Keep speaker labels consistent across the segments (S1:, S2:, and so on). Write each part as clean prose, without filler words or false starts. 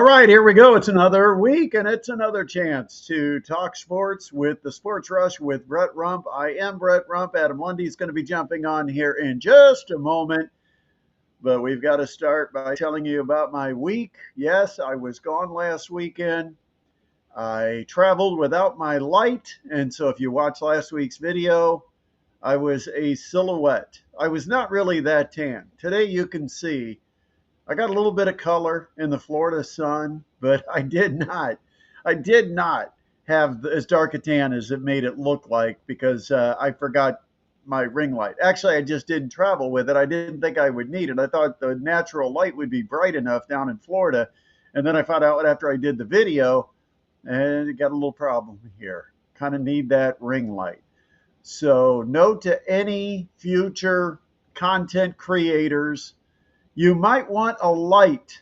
S1: right, here we go. It's another week and it's another chance to talk sports with the Sports Rush with Brett Rump. I am Brett Rump. Adam Lundy is going to be jumping on here in just a moment. But we've got to start by telling you about my week. Yes, I was gone last weekend. I traveled without my light. And so if you watch last week's video, I was a silhouette. I was not really that tan. Today you can see I got a little bit of color in the Florida sun, but I did not. I did not have as dark a tan as it made it look like because I forgot my ring light. Actually, I just didn't travel with it. I didn't think I would need it. I thought the natural light would be bright enough down in Florida. And then I found out after I did the video, and it got a little problem here. Kind of need that ring light. So note to any future content creators, you might want a light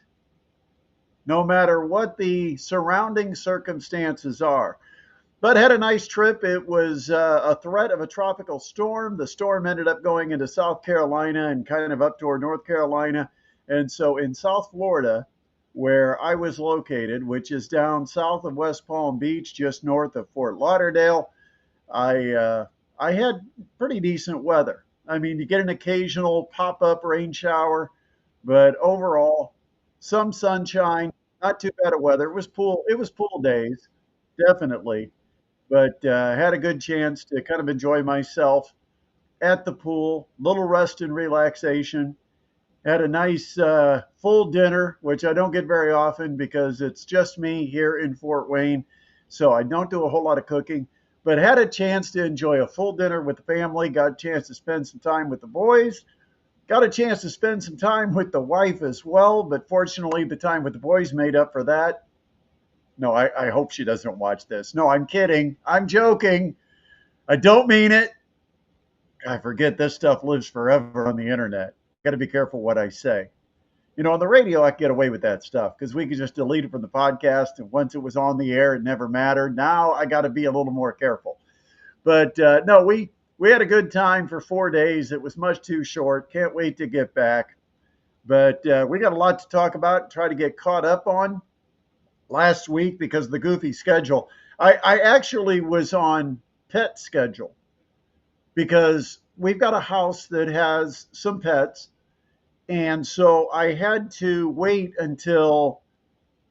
S1: no matter what the surrounding circumstances are. But had a nice trip. It was a threat of a tropical storm. The storm ended up going into South Carolina and kind of up toward North Carolina. And so in South Florida, where I was located, which is down south of West Palm Beach, just north of Fort Lauderdale, I had pretty decent weather. I mean, you get an occasional pop-up rain shower, but overall, some sunshine, not too bad of weather. It was pool days, definitely, but had a good chance to kind of enjoy myself at the pool, little rest and relaxation. Had a nice full dinner, which I don't get very often because it's just me here in Fort Wayne, so I don't do a whole lot of cooking, but had a chance to enjoy a full dinner with the family, got a chance to spend some time with the boys. Got a chance to spend some time with the wife as well, but fortunately the time with the boys made up for that. No, I hope she doesn't watch this. No, I'm kidding. I'm joking. I don't mean it. I forget this stuff lives forever on the internet. Got to be careful what I say. You know, on the radio, I could get away with that stuff because we could just delete it from the podcast. And once it was on the air, it never mattered. Now I got to be a little more careful. But no, we had a good time for 4 days. It was much too short. Can't wait to get back. But we got a lot to talk about and try to get caught up on last week because of the goofy schedule. I actually was on pet schedule because we've got a house that has some pets. And so I had to wait until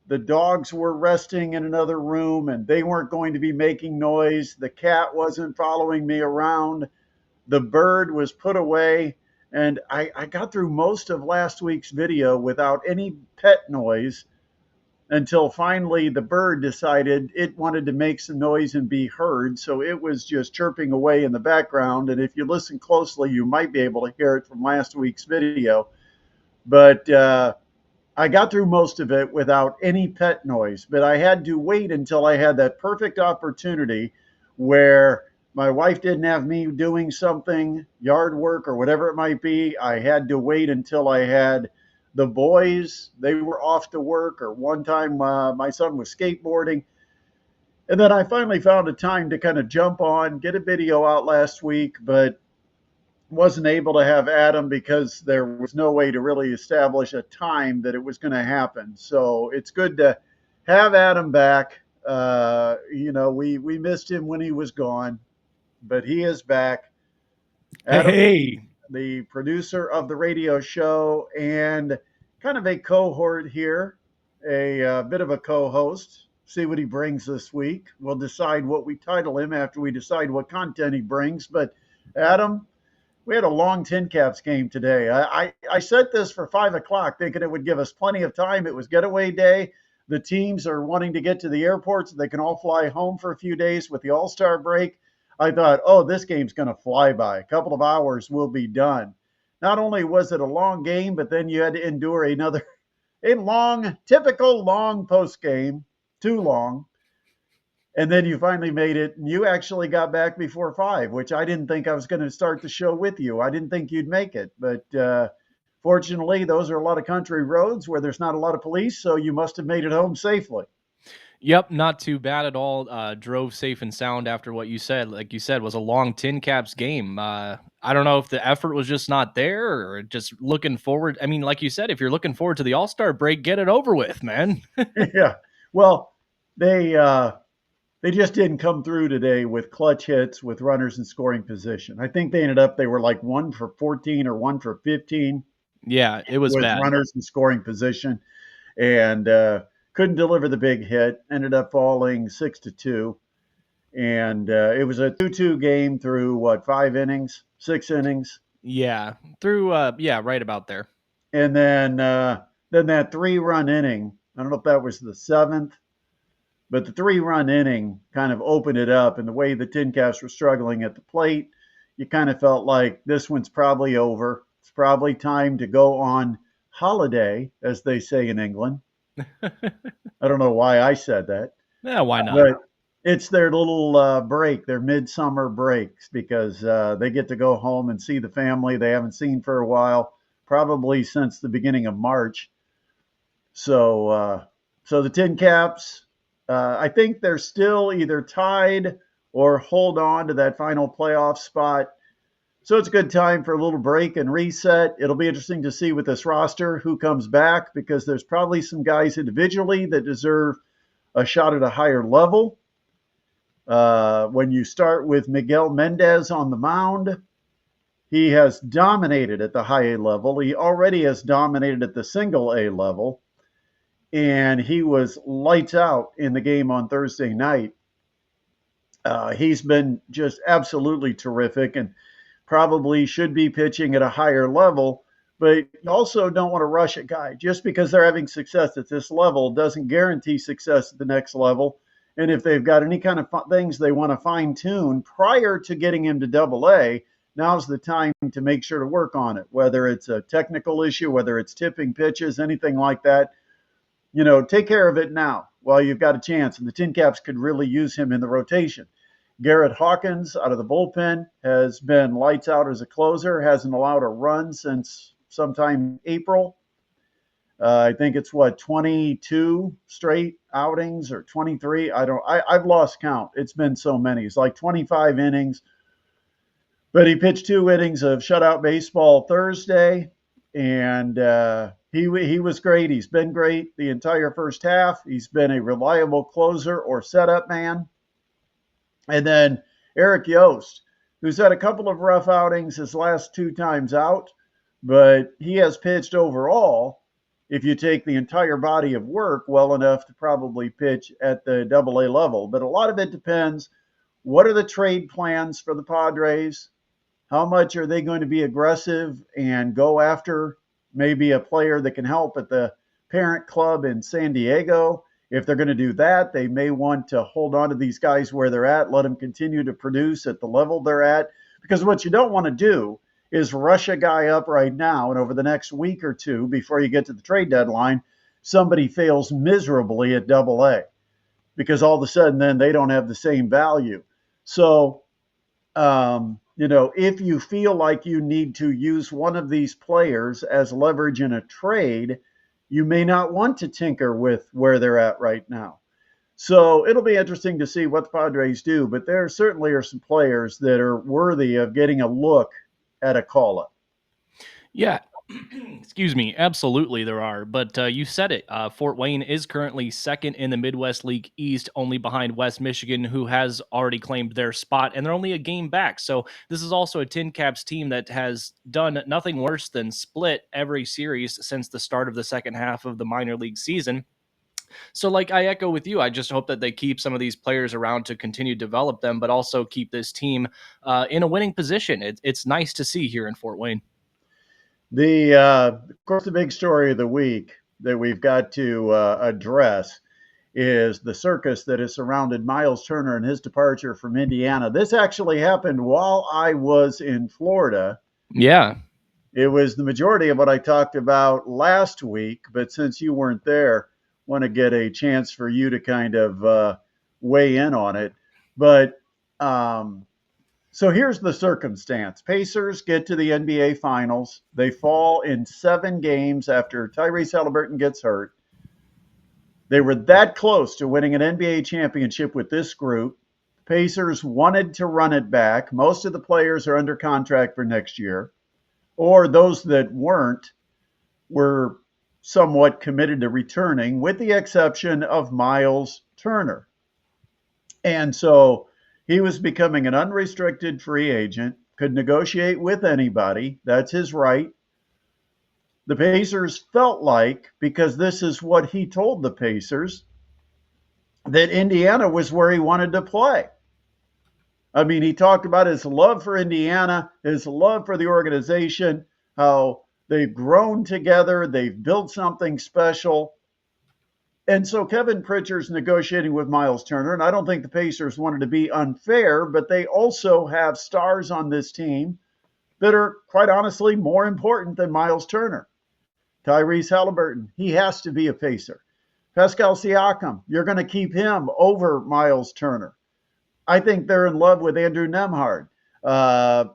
S1: the dogs were resting in another room and they weren't going to be making noise. The cat wasn't following me around. The bird was put away. And I got through most of last week's video without any pet noise until finally the bird decided it wanted to make some noise and be heard. So it was just chirping away in the background. And if you listen closely, you might be able to hear it from last week's video. But I got through most of it without any pet noise, but I had to wait until I had that perfect opportunity where my wife didn't have me doing something, yard work or whatever it might be. I had to wait until I had the boys. They were off to work, or one time my son was skateboarding. And then I finally found a time to kind of jump on, get a video out last week, but wasn't able to have Adam because there was no way to really establish a time that it was going to happen. So it's good to have Adam back. We missed him when he was gone, but he is back. Adam,
S2: Hey,
S1: the producer of the radio show and kind of a cohort here, a bit of a co-host. See what he brings this week. We'll decide what we title him after we decide what content he brings. But Adam, we had a long Tin Caps game today. I set this for 5 o'clock thinking it would give us plenty of time. It was getaway day. The teams are wanting to get to the airport so they can all fly home for a few days with the All-Star break. I thought, oh, this game's going to fly by. A couple of hours will be done. Not only was it a long game, but then you had to endure typical long post game, too long. And then you finally made it, and you actually got back before 5, which I didn't think I was going to start the show with you. I didn't think you'd make it. But fortunately, those are a lot of country roads where there's not a lot of police, so you must have made it home safely.
S2: Yep, not too bad at all. Drove safe and sound after what you said. Like you said, was a long Tin Caps game. I don't know if the effort was just not there or just looking forward. I mean, like you said, if you're looking forward to the All Star break, get it over with, man.
S1: Yeah. Well, they uh, they just didn't come through today with clutch hits with runners in scoring position. I think they were like 1 for 14 or 1 for 15
S2: Yeah, it was
S1: with
S2: bad.
S1: runners in scoring position, and couldn't deliver the big hit. Ended up falling 6-2, and it was a 2-2 game through what, 5 innings, 6 innings,
S2: Yeah, through. Yeah, right about there.
S1: and then that 3-run inning. I don't know if that was the seventh, but the 3-run inning kind of opened it up. And the way the Tin Caps were struggling at the plate, you kind of felt like this one's probably over. It's probably time to go on holiday, as they say in England. I don't know why I said that,
S2: Yeah, why not?
S1: but it's their little break, their midsummer breaks, because they get to go home and see the family they haven't seen for a while, probably since the beginning of March. So the Tin Caps, I think they're still either tied or hold on to that final playoff spot. So it's a good time for a little break and reset. It'll be interesting to see with this roster who comes back, because there's probably some guys individually that deserve a shot at a higher level. When you start with Miguel Mendez on the mound, he has dominated at the high A level. He already has dominated at the single A level, and he was lights out in the game on Thursday night. He's been just absolutely terrific and probably should be pitching at a higher level. But you also don't want to rush a guy. Just because they're having success at this level doesn't guarantee success at the next level. And if they've got any kind of things they want to fine tune prior to getting him to double A, now's the time to make sure to work on it, whether it's a technical issue, whether it's tipping pitches, anything like that. Take care of it now while you've got a chance. And the Tin Caps could really use him in the rotation. Garrett Hawkins out of the bullpen has been lights out as a closer, hasn't allowed a run since sometime April. I think it's 22 straight outings or 23. I've lost count. It's been so many. It's like 25 innings. But he pitched 2 innings of shutout baseball Thursday, and he was great. He's been great the entire first half. He's been a reliable closer or setup man. And then Eric Yost, who's had a couple of rough outings his last 2 times out, but he has pitched overall, if you take the entire body of work, well enough to probably pitch at the double A level. But a lot of it depends. What are the trade plans for the Padres? How much are they going to be aggressive and go after maybe a player that can help at the parent club in San Diego? If they're going to do that, they may want to hold on to these guys where they're at, let them continue to produce at the level they're at. Because what you don't want to do is rush a guy up right now, and over the next week or two before you get to the trade deadline, somebody fails miserably at double A, because all of a sudden then they don't have the same value. So if you feel like you need to use one of these players as leverage in a trade, you may not want to tinker with where they're at right now. So it'll be interesting to see what the Padres do, but there certainly are some players that are worthy of getting a look at a call up.
S2: Yeah. Excuse me. Absolutely, there are. But you said it. Fort Wayne is currently second in the Midwest League East, only behind West Michigan, who has already claimed their spot, and they're only a game back. So this is also a Tin Caps team that has done nothing worse than split every series since the start of the second half of the minor league season. So, like, I echo with you. I just hope that they keep some of these players around to continue to develop them, but also keep this team in a winning position. It's nice to see here in Fort Wayne.
S1: Of course, the big story of the week that we've got to address is the circus that has surrounded Myles Turner and his departure from Indiana. This actually happened while I was in Florida.
S2: Yeah.
S1: It was the majority of what I talked about last week, but since you weren't there, want to get a chance for you to kind of weigh in on it. But so here's the circumstance. Pacers get to the NBA Finals. They fall in 7 games after Tyrese Halliburton gets hurt. They were that close to winning an NBA championship with this group. Pacers wanted to run it back. Most of the players are under contract for next year, or those that weren't were somewhat committed to returning, with the exception of Myles Turner. And so he was becoming an unrestricted free agent, could negotiate with anybody. That's his right. The Pacers felt like, because this is what he told the Pacers, that Indiana was where he wanted to play. I mean, he talked about his love for Indiana, his love for the organization, how they've grown together, they've built something special. And so Kevin Pritchard's negotiating with Myles Turner, and I don't think the Pacers wanted to be unfair, but they also have stars on this team that are, quite honestly, more important than Myles Turner. Tyrese Halliburton, he has to be a Pacer. Pascal Siakam, you're going to keep him over Myles Turner. I think they're in love with Andrew Nembhard. Andrew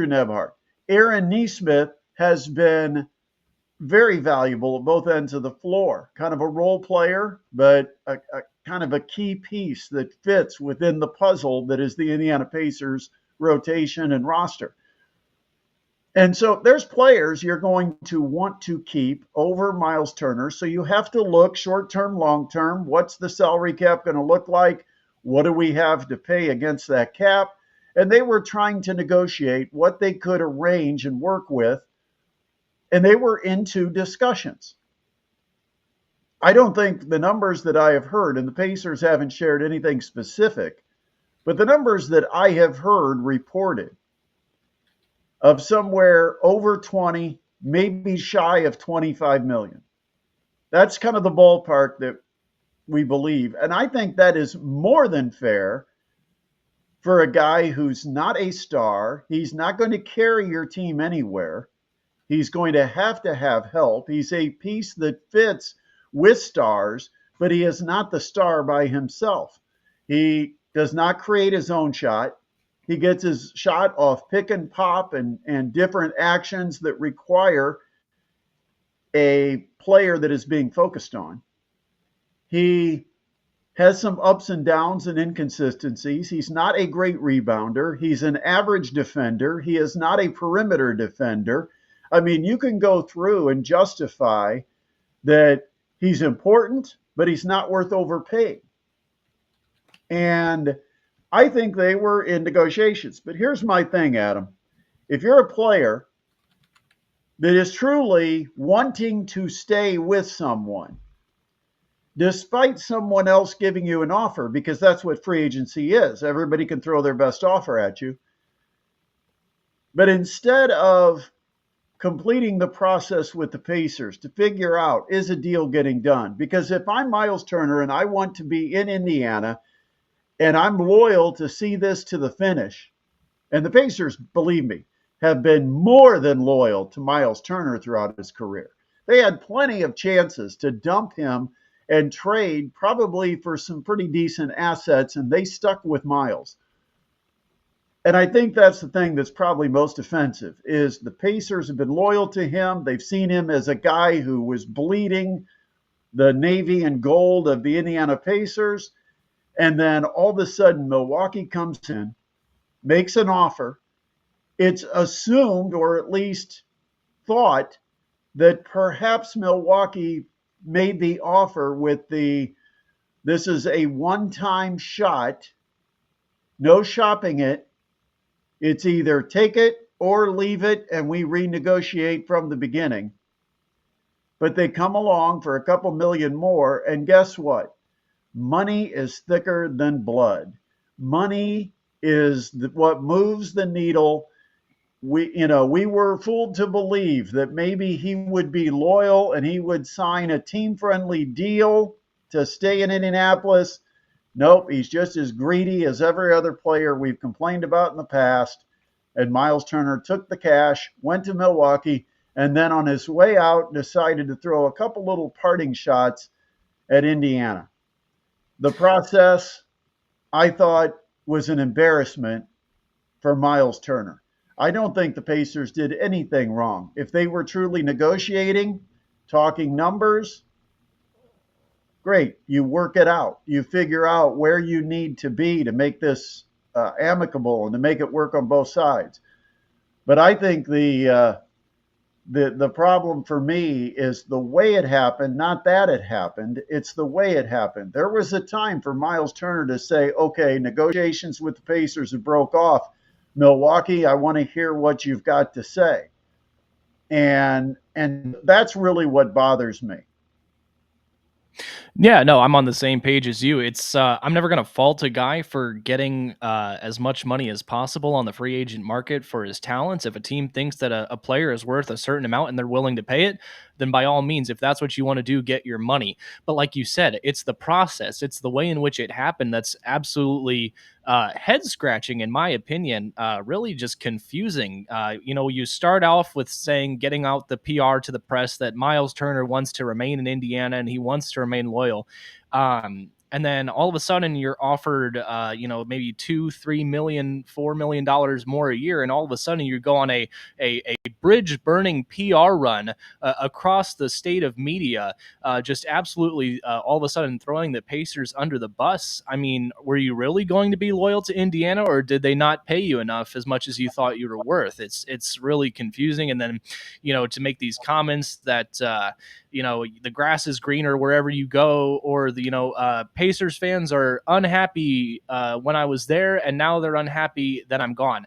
S1: Nembhard. Aaron Nesmith has been very valuable at both ends of the floor. Kind of a role player, but a kind of a key piece that fits within the puzzle that is the Indiana Pacers rotation and roster. And so there's players you're going to want to keep over Myles Turner. So you have to look short term, long term. What's the salary cap going to look like? What do we have to pay against that cap? And they were trying to negotiate what they could arrange and work with. And they were into discussions. I don't think the numbers that I have heard, and the Pacers haven't shared anything specific, but the numbers that I have heard reported of somewhere over 20, maybe shy of 25 million. That's kind of the ballpark that we believe. And I think that is more than fair for a guy who's not a star. He's not going to carry your team anywhere. He's going to have help. He's a piece that fits with stars, but he is not the star by himself. He does not create his own shot. He gets his shot off pick and pop and different actions that require a player that is being focused on. He has some ups and downs and inconsistencies. He's not a great rebounder. He's an average defender. He is not a perimeter defender. I mean, you can go through and justify that he's important, but he's not worth overpaying. And I think they were in negotiations. But here's my thing, Adam. If you're a player that is truly wanting to stay with someone, despite someone else giving you an offer, because that's what free agency is, everybody can throw their best offer at you. But instead of completing the process with the Pacers to figure out, is a deal getting done? Because if I'm Myles Turner and I want to be in Indiana, and I'm loyal to see this to the finish. And the Pacers, believe me, have been more than loyal to Myles Turner throughout his career. They had plenty of chances to dump him and trade probably for some pretty decent assets, and they stuck with Myles. And I think that's the thing that's probably most offensive, is the Pacers have been loyal to him. They've seen him as a guy who was bleeding the navy and gold of the Indiana Pacers. And then all of a sudden, Milwaukee comes in, makes an offer. It's assumed, or at least thought, that perhaps Milwaukee made the offer with this is a one-time shot, no shopping it. It's either take it or leave it, and we renegotiate from the beginning. But they come along for a couple million more, and guess what? Money is thicker than blood. Money is what moves the needle. We were fooled to believe that maybe he would be loyal and he would sign a team-friendly deal to stay in Indianapolis. Nope, he's just as greedy as every other player we've complained about in the past. And Myles Turner took the cash, went to Milwaukee, and then on his way out decided to throw a couple little parting shots at Indiana. The process, I thought, was an embarrassment for Myles Turner. I don't think the Pacers did anything wrong. If they were truly negotiating, talking numbers, Great. You work it out. You figure out where you need to be to make this amicable and to make it work on both sides. But I think the problem for me is the way it happened, not that it happened. It's the way it happened. There was a time for Myles Turner to say, "Okay, negotiations with the Pacers have broke off. Milwaukee, I want to hear what you've got to say." And that's really what bothers me.
S2: Yeah, no, I'm on the same page as you. It's I'm never gonna fault a guy for getting as much money as possible on the free agent market for his talents. If a team thinks that a player is worth a certain amount and they're willing to pay it, then by all means, if that's what you want to do, get your money. But like you said, it's the process, it's the way in which it happened that's absolutely head scratching, in my opinion. Really just confusing. You start off with saying, getting out the PR to the press that Myles Turner wants to remain in Indiana and he wants to remain loyal. And then all of a sudden you're offered, maybe 2, 3 million, $4 million more a year, and all of a sudden you go on a bridge burning PR run across the state of media, just absolutely all of a sudden throwing the Pacers under the bus. I mean, were you really going to be loyal to Indiana, or did they not pay you enough as much as you thought you were worth? It's really confusing. And then, to make these comments that the grass is greener wherever you go, or Pacers fans are unhappy when I was there, and now they're unhappy that I'm gone.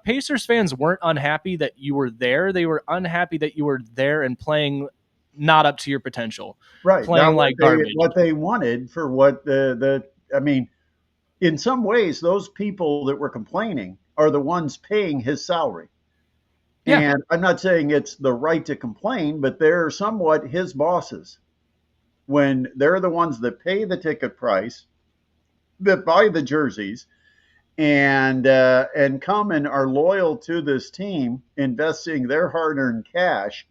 S2: Pacers fans weren't unhappy that you were there; they were unhappy that you were there and playing not up to your potential,
S1: Right.
S2: playing
S1: Not what
S2: like
S1: they
S2: garbage.
S1: what they wanted for what the I mean, in some ways those people that were complaining are the ones paying his salary.
S2: Yeah.
S1: And I'm not saying it's the right to complain, but they're somewhat his bosses when they're the ones that pay the ticket price, that buy the jerseys, and come and are loyal to this team, investing their hard-earned cash,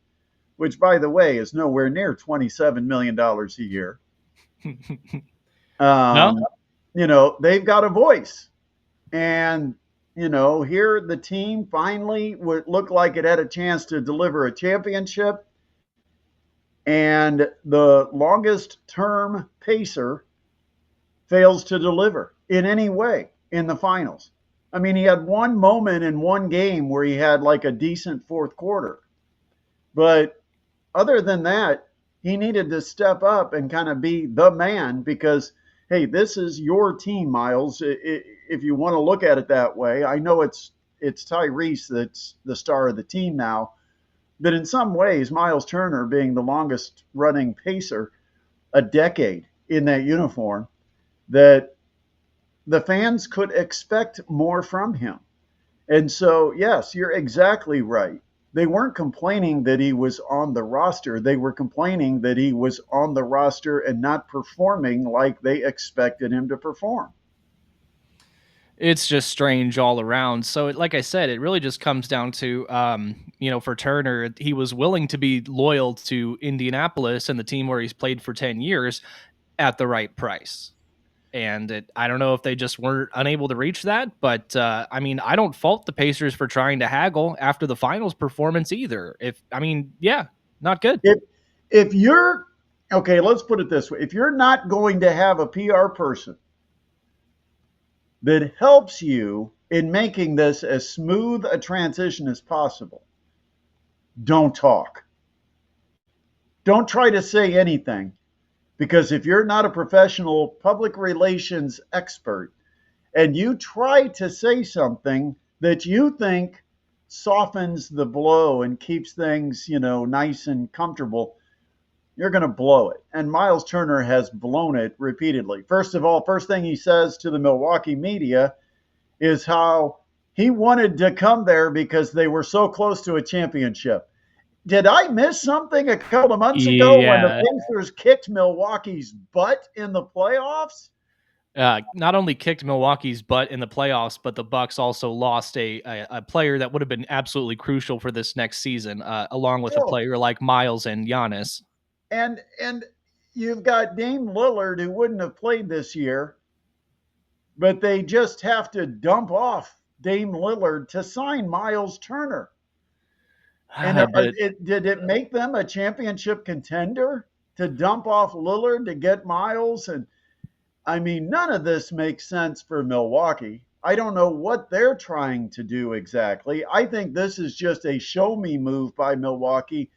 S1: which, by the way, is nowhere near $27 million a year.
S2: No.
S1: Um, they've got a voice, and here the team finally would look like it had a chance to deliver a championship, and the longest term pacer fails to deliver in any way in the finals. I mean, he had one moment in one game where he had like a decent fourth quarter, but other than that, he needed to step up and kind of be the man because, hey, this is your team, Myles. If you want to look at it that way, I know it's Tyrese that's the star of the team now, but in some ways, Myles Turner being the longest running pacer, a decade in that uniform, that the fans could expect more from him. And so, yes, you're exactly right. They weren't complaining that he was on the roster. They were complaining that he was on the roster and not performing like they expected him to perform.
S2: It's just strange all around. So, like I said, it really just comes down to, for Turner, he was willing to be loyal to Indianapolis and the team where he's played for 10 years at the right price. And I don't know if they just weren't unable to reach that, but I mean, I don't fault the Pacers for trying to haggle after the finals performance either. Yeah, not good.
S1: If if you're okay, let's put it this way: if you're not going to have a PR person that helps you in making this as smooth a transition as possible, don't talk. Don't try to say anything because if you're not a professional public relations expert and you try to say something that you think softens the blow and keeps things, nice and comfortable, you're going to blow it. And Myles Turner has blown it repeatedly. First of all, first thing he says to the Milwaukee media is how he wanted to come there because they were so close to a championship. Did I miss something a couple of months ago when the
S2: Yeah.
S1: Pacers kicked Milwaukee's butt in the playoffs?
S2: Not only kicked Milwaukee's butt in the playoffs, but the Bucks also lost a player that would have been absolutely crucial for this next season, along with a
S1: Oh,
S2: player like Miles and Giannis.
S1: and you've got Dame Lillard who wouldn't have played this year, but they just have to dump off Dame Lillard to sign Myles Turner. And
S2: But
S1: did it make them a championship contender to dump off Lillard to get Myles. And I mean, none of this makes sense for Milwaukee. I don't know what they're trying to do exactly. I think this is just a show me move by Milwaukee,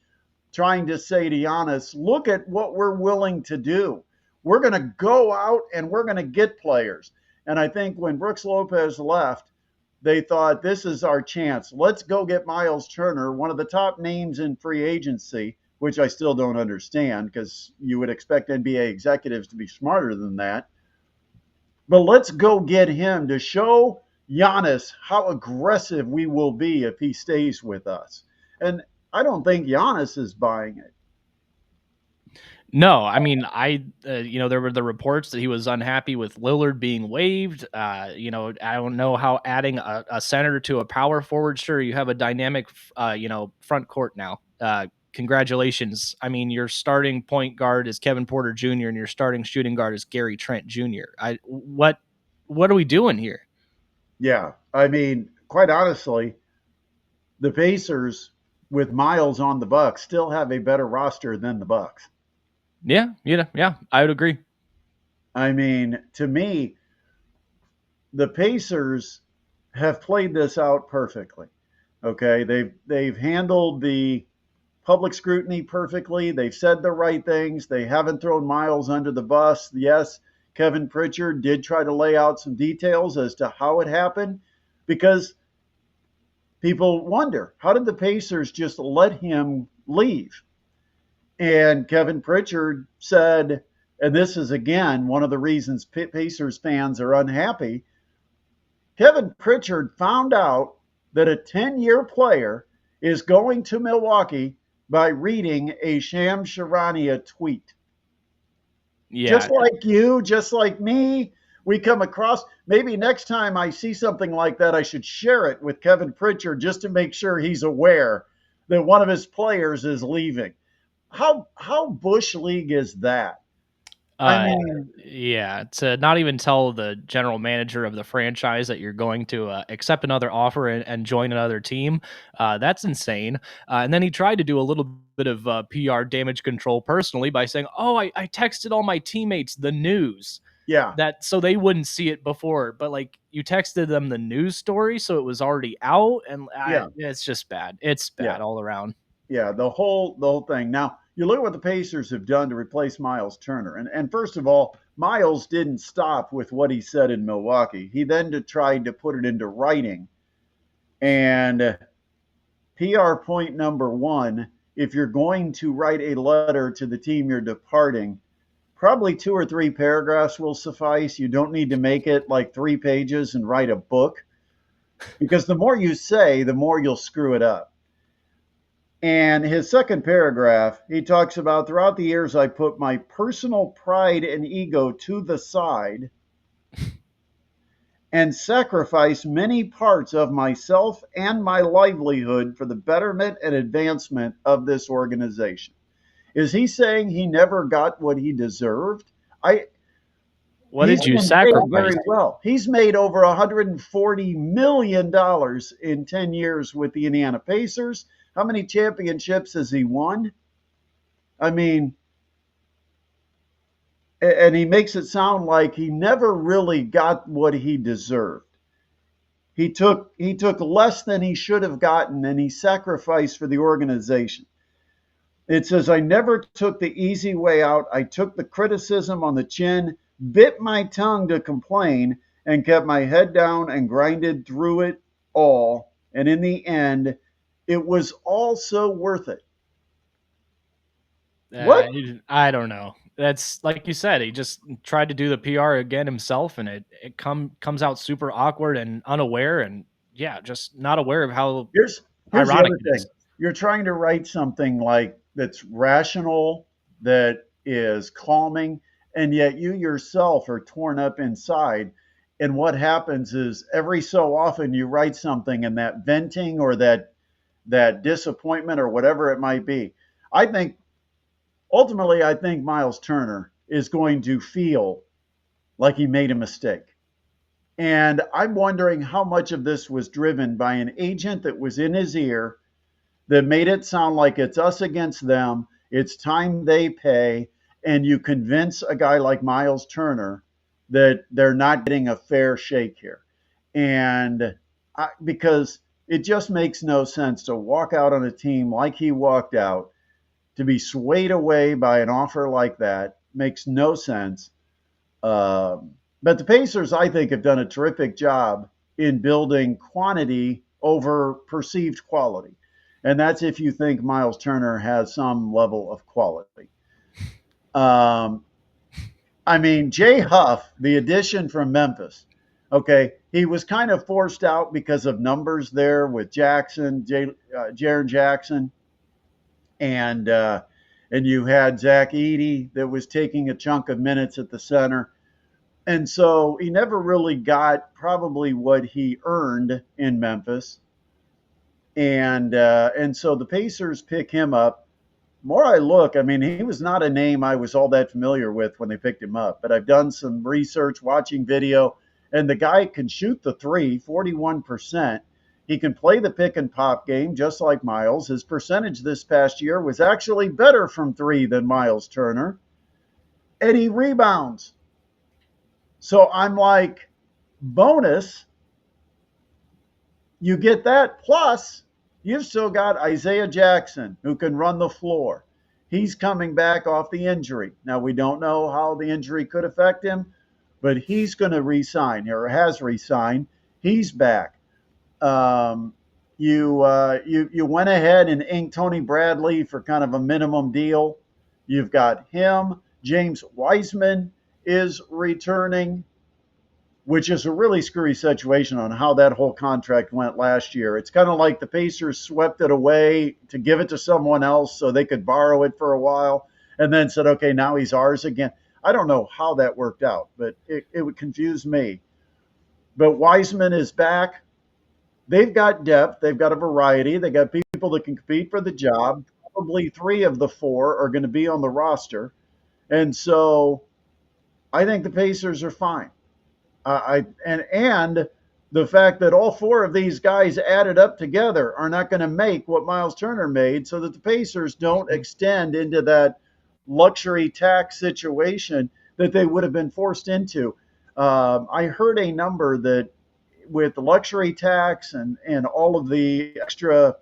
S1: trying to say to Giannis, look at what we're willing to do. We're going to go out and we're going to get players. And I think when Brooks Lopez left, they thought this is our chance. Let's go get Myles Turner, one of the top names in free agency, which I still don't understand because you would expect NBA executives to be smarter than that. But let's go get him to show Giannis how aggressive we will be if he stays with us. And I don't think Giannis is buying it.
S2: No, I mean, there were the reports that he was unhappy with Lillard being waived. I don't know how adding a center to a power forward, sure, you have a dynamic, front court now. Congratulations. I mean, your starting point guard is Kevin Porter Jr. and your starting shooting guard is Gary Trent Jr. What are we doing here?
S1: Yeah. I mean, quite honestly, the Pacers with Myles on the Bucks still have a better roster than the Bucks.
S2: Yeah, I would agree.
S1: I mean, to me, the Pacers have played this out perfectly. Okay, they've handled the public scrutiny perfectly. They've said the right things. They haven't thrown Myles under the bus. Yes, Kevin Pritchard did try to lay out some details as to how it happened because people wonder, how did the Pacers just let him leave? And Kevin Pritchard said, and this is again one of the reasons Pacers fans are unhappy. Kevin Pritchard found out that a 10-year player is going to Milwaukee by reading a Shams Charania tweet.
S2: Yeah.
S1: Just like you, just like me, we come across, maybe next time I see something like that, I should share it with Kevin Pritchard just to make sure he's aware that one of his players is leaving. How Bush League is that? I
S2: Uh,
S1: mean,
S2: yeah, to not even tell the general manager of the franchise that you're going to accept another offer and join another team, that's insane. And then he tried to do a little bit of PR damage control personally by saying, "Oh, I texted all my teammates the news
S1: yeah,
S2: that so they wouldn't see it before, but like you texted them the news story, so it was already out, and
S1: yeah,
S2: it's just bad. It's
S1: yeah,
S2: bad all around."
S1: yeah. The whole thing. Now you look at what the Pacers have done to replace Myles Turner, and first of all, Myles didn't stop with what he said in Milwaukee. He then tried to put it into writing. And PR point number one: if you're going to write a letter to the team you're departing, probably 2 or 3 paragraphs will suffice. You don't need to make it like 3 pages and write a book because the more you say, the more you'll screw it up. And his second paragraph, he talks about throughout the years, I put my personal pride and ego to the side and sacrifice many parts of myself and my livelihood for the betterment and advancement of this organization. Is he saying he never got what he deserved? I
S2: What
S1: He's
S2: did you
S1: been paid
S2: sacrifice?
S1: very well. He's made over $140 million in 10 years with the Indiana Pacers. How many championships has he won? I mean, and he makes it sound like he never really got what he deserved. He took less than he should have gotten and he sacrificed for the organization. It says, I never took the easy way out. I took the criticism on the chin, bit my tongue to complain, and kept my head down and grinded through it all. And in the end, it was all so worth it. What?
S2: I don't know. That's like you said. He just tried to do the PR again himself, and it comes out super awkward and unaware, and yeah, just not aware of how
S1: Here's here's the
S2: ironic
S1: other
S2: it
S1: thing.
S2: is.
S1: You're trying to write something like that's rational, that is calming, and yet you yourself are torn up inside. And what happens is every so often you write something and that venting or that disappointment or whatever it might be. I think ultimately I think Myles Turner is going to feel like he made a mistake. And I'm wondering how much of this was driven by an agent that was in his ear that made it sound like it's us against them. It's time they pay, and you convince a guy like Myles Turner that they're not getting a fair shake here. And because it just makes no sense to walk out on a team like he walked out, to be swayed away by an offer like that makes no sense. But the Pacers, I think, have done a terrific job in building quantity over perceived quality. And that's if you think Myles Turner has some level of quality. Um, I mean, Jay Huff, the addition from Memphis, okay, he was kind of forced out because of numbers there with Jackson, Jaren Jackson, and uh, and you had Zach Edey that was taking a chunk of minutes at the center. And so he never really got probably what he earned in Memphis. And so the Pacers pick him up. More I look, I mean, he was not a name I was all that familiar with when they picked him up, but I've done some research, watching video, and the guy can shoot the three, 41%. He can play the pick and pop game just like Myles. His percentage this past year was actually better from three than Myles Turner, and he rebounds. So I'm like, bonus, you get that. Plus, you've still got Isaiah Jackson who can run the floor. He's coming back off the injury. Now, we don't know how the injury could affect him, but he's going to resign or has resigned. He's back. You went ahead and inked Tony Bradley for kind of a minimum deal. You've got him. James Wiseman is returning, which is a really screwy situation on how that whole contract went last year. It's kind of like the Pacers swept it away to give it to someone else so they could borrow it for a while and then said, okay, now he's ours again. I don't know how that worked out, but it would confuse me. But Wiseman is back. They've got depth. They've got a variety. They got people that can compete for the job. Probably three of the four are going to be on the roster. And so I think the Pacers are fine. And the fact that all four of these guys added up together are not going to make what Myles Turner made, so that the Pacers don't extend into that luxury tax situation that they would have been forced into. I heard a number that with the luxury tax and all of the extra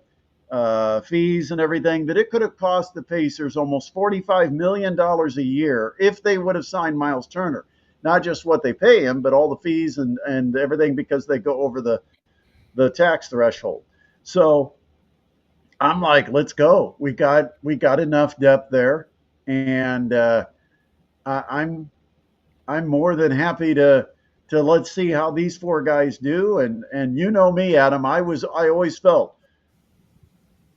S1: fees and everything, that it could have cost the Pacers almost $45 million a year if they would have signed Myles Turner. Not just what they pay him, but all the fees and everything, because they go over the tax threshold. So I'm like, let's go. We got enough depth there, and I'm more than happy to let's see how these four guys do. And you know me, Adam. I always felt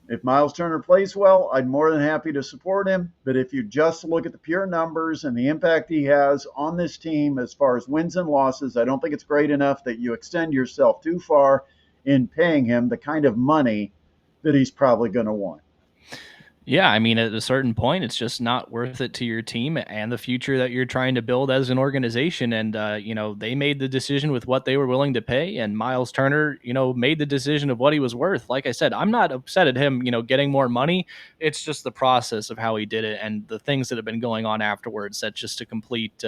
S1: if Myles Turner plays well, I'm more than happy to support him. But if you just look at the pure numbers and the impact he has on this team as far as wins and losses, I don't think it's great enough that you extend yourself too far in paying him the kind of money that he's probably going to want.
S2: Yeah, I mean, at a certain point, it's just not worth it to your team and the future that you're trying to build as an organization. And they made the decision with what they were willing to pay, and Myles Turner, made the decision of what he was worth. Like I said, I'm not upset at him, getting more money. It's just the process of how he did it and the things that have been going on afterwards. That's just a complete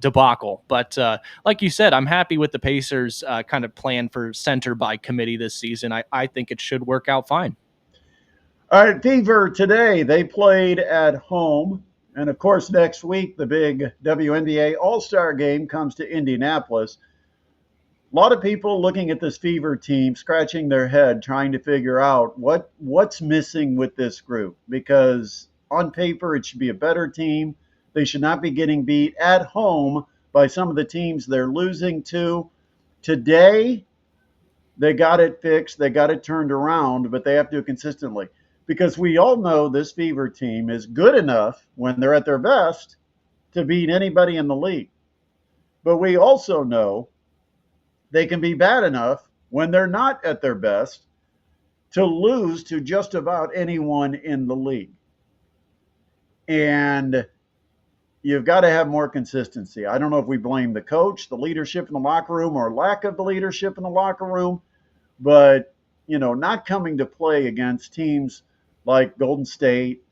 S2: debacle. But like you said, I'm happy with the Pacers' kind of plan for center by committee this season. I think it should work out fine.
S1: All right, Fever today, they played at home. And of course, next week, the big WNBA All-Star game comes to Indianapolis. A lot of people looking at this Fever team, scratching their head, trying to figure out what's missing with this group. Because on paper, it should be a better team. They should not be getting beat at home by some of the teams they're losing to. Today, they got it fixed. They got it turned around, but they have to do it consistently. Because we all know this Fever team is good enough when they're at their best to beat anybody in the league. But we also know they can be bad enough when they're not at their best to lose to just about anyone in the league. And you've got to have more consistency. I don't know if we blame the coach, the leadership in the locker room, or lack of the leadership in the locker room, but not coming to play against teams like Golden State,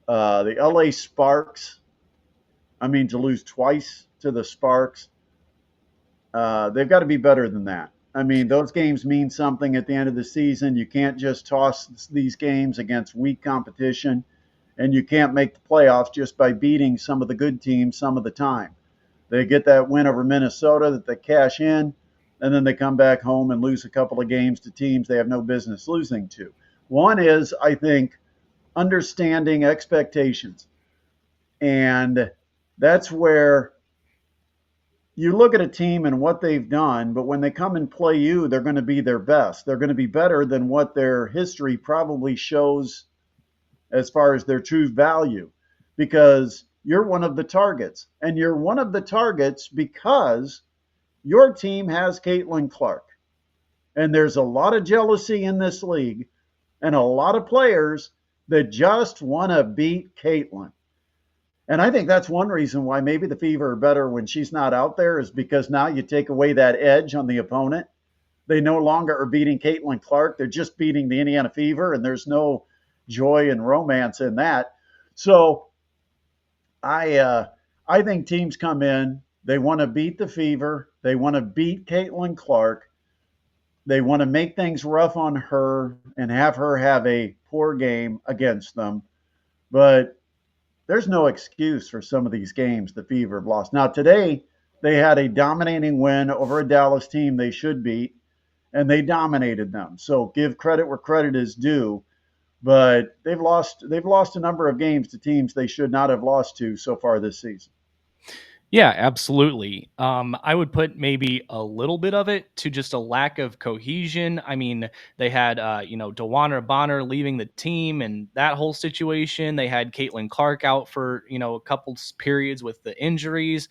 S1: The LA Sparks, I mean, to lose twice to the Sparks, they've got to be better than that. I mean, those games mean something at the end of the season. You can't just toss these games against weak competition, and you can't make the playoffs just by beating some of the good teams some of the time. They get that win over Minnesota that they cash in, and then they come back home and lose a couple of games to teams they have no business losing to. One is, I think, understanding expectations. And that's where you look at a team and what they've done, but when they come and play you, they're going to be their best. They're going to be better than what their history probably shows as far as their true value, because you're one of the targets. And you're one of the targets because your team has Caitlin Clark. And there's a lot of jealousy in this league and a lot of players that just want to beat Caitlin. And I think that's one reason why maybe the Fever are better when she's not out there, is because now you take away that edge on the opponent. They no longer are beating Caitlin Clark. They're just beating the Indiana Fever, and there's no joy and romance in that. So I think teams come in, they want to beat the Fever, they want to beat Caitlin Clark, they want to make things rough on her and have her have a poor game against them. But there's no excuse for some of these games the Fever have lost. Now, today, they had a dominating win over a Dallas team they should beat, and they dominated them. So give credit where credit is due. But they've lost a number of games to teams they should not have lost to so far this season.
S2: Yeah, absolutely. I would put maybe a little bit of it to just a lack of cohesion. I mean, they had, Dewana Bonner leaving the team and that whole situation. They had Caitlin Clark out for, a couple periods with the injuries.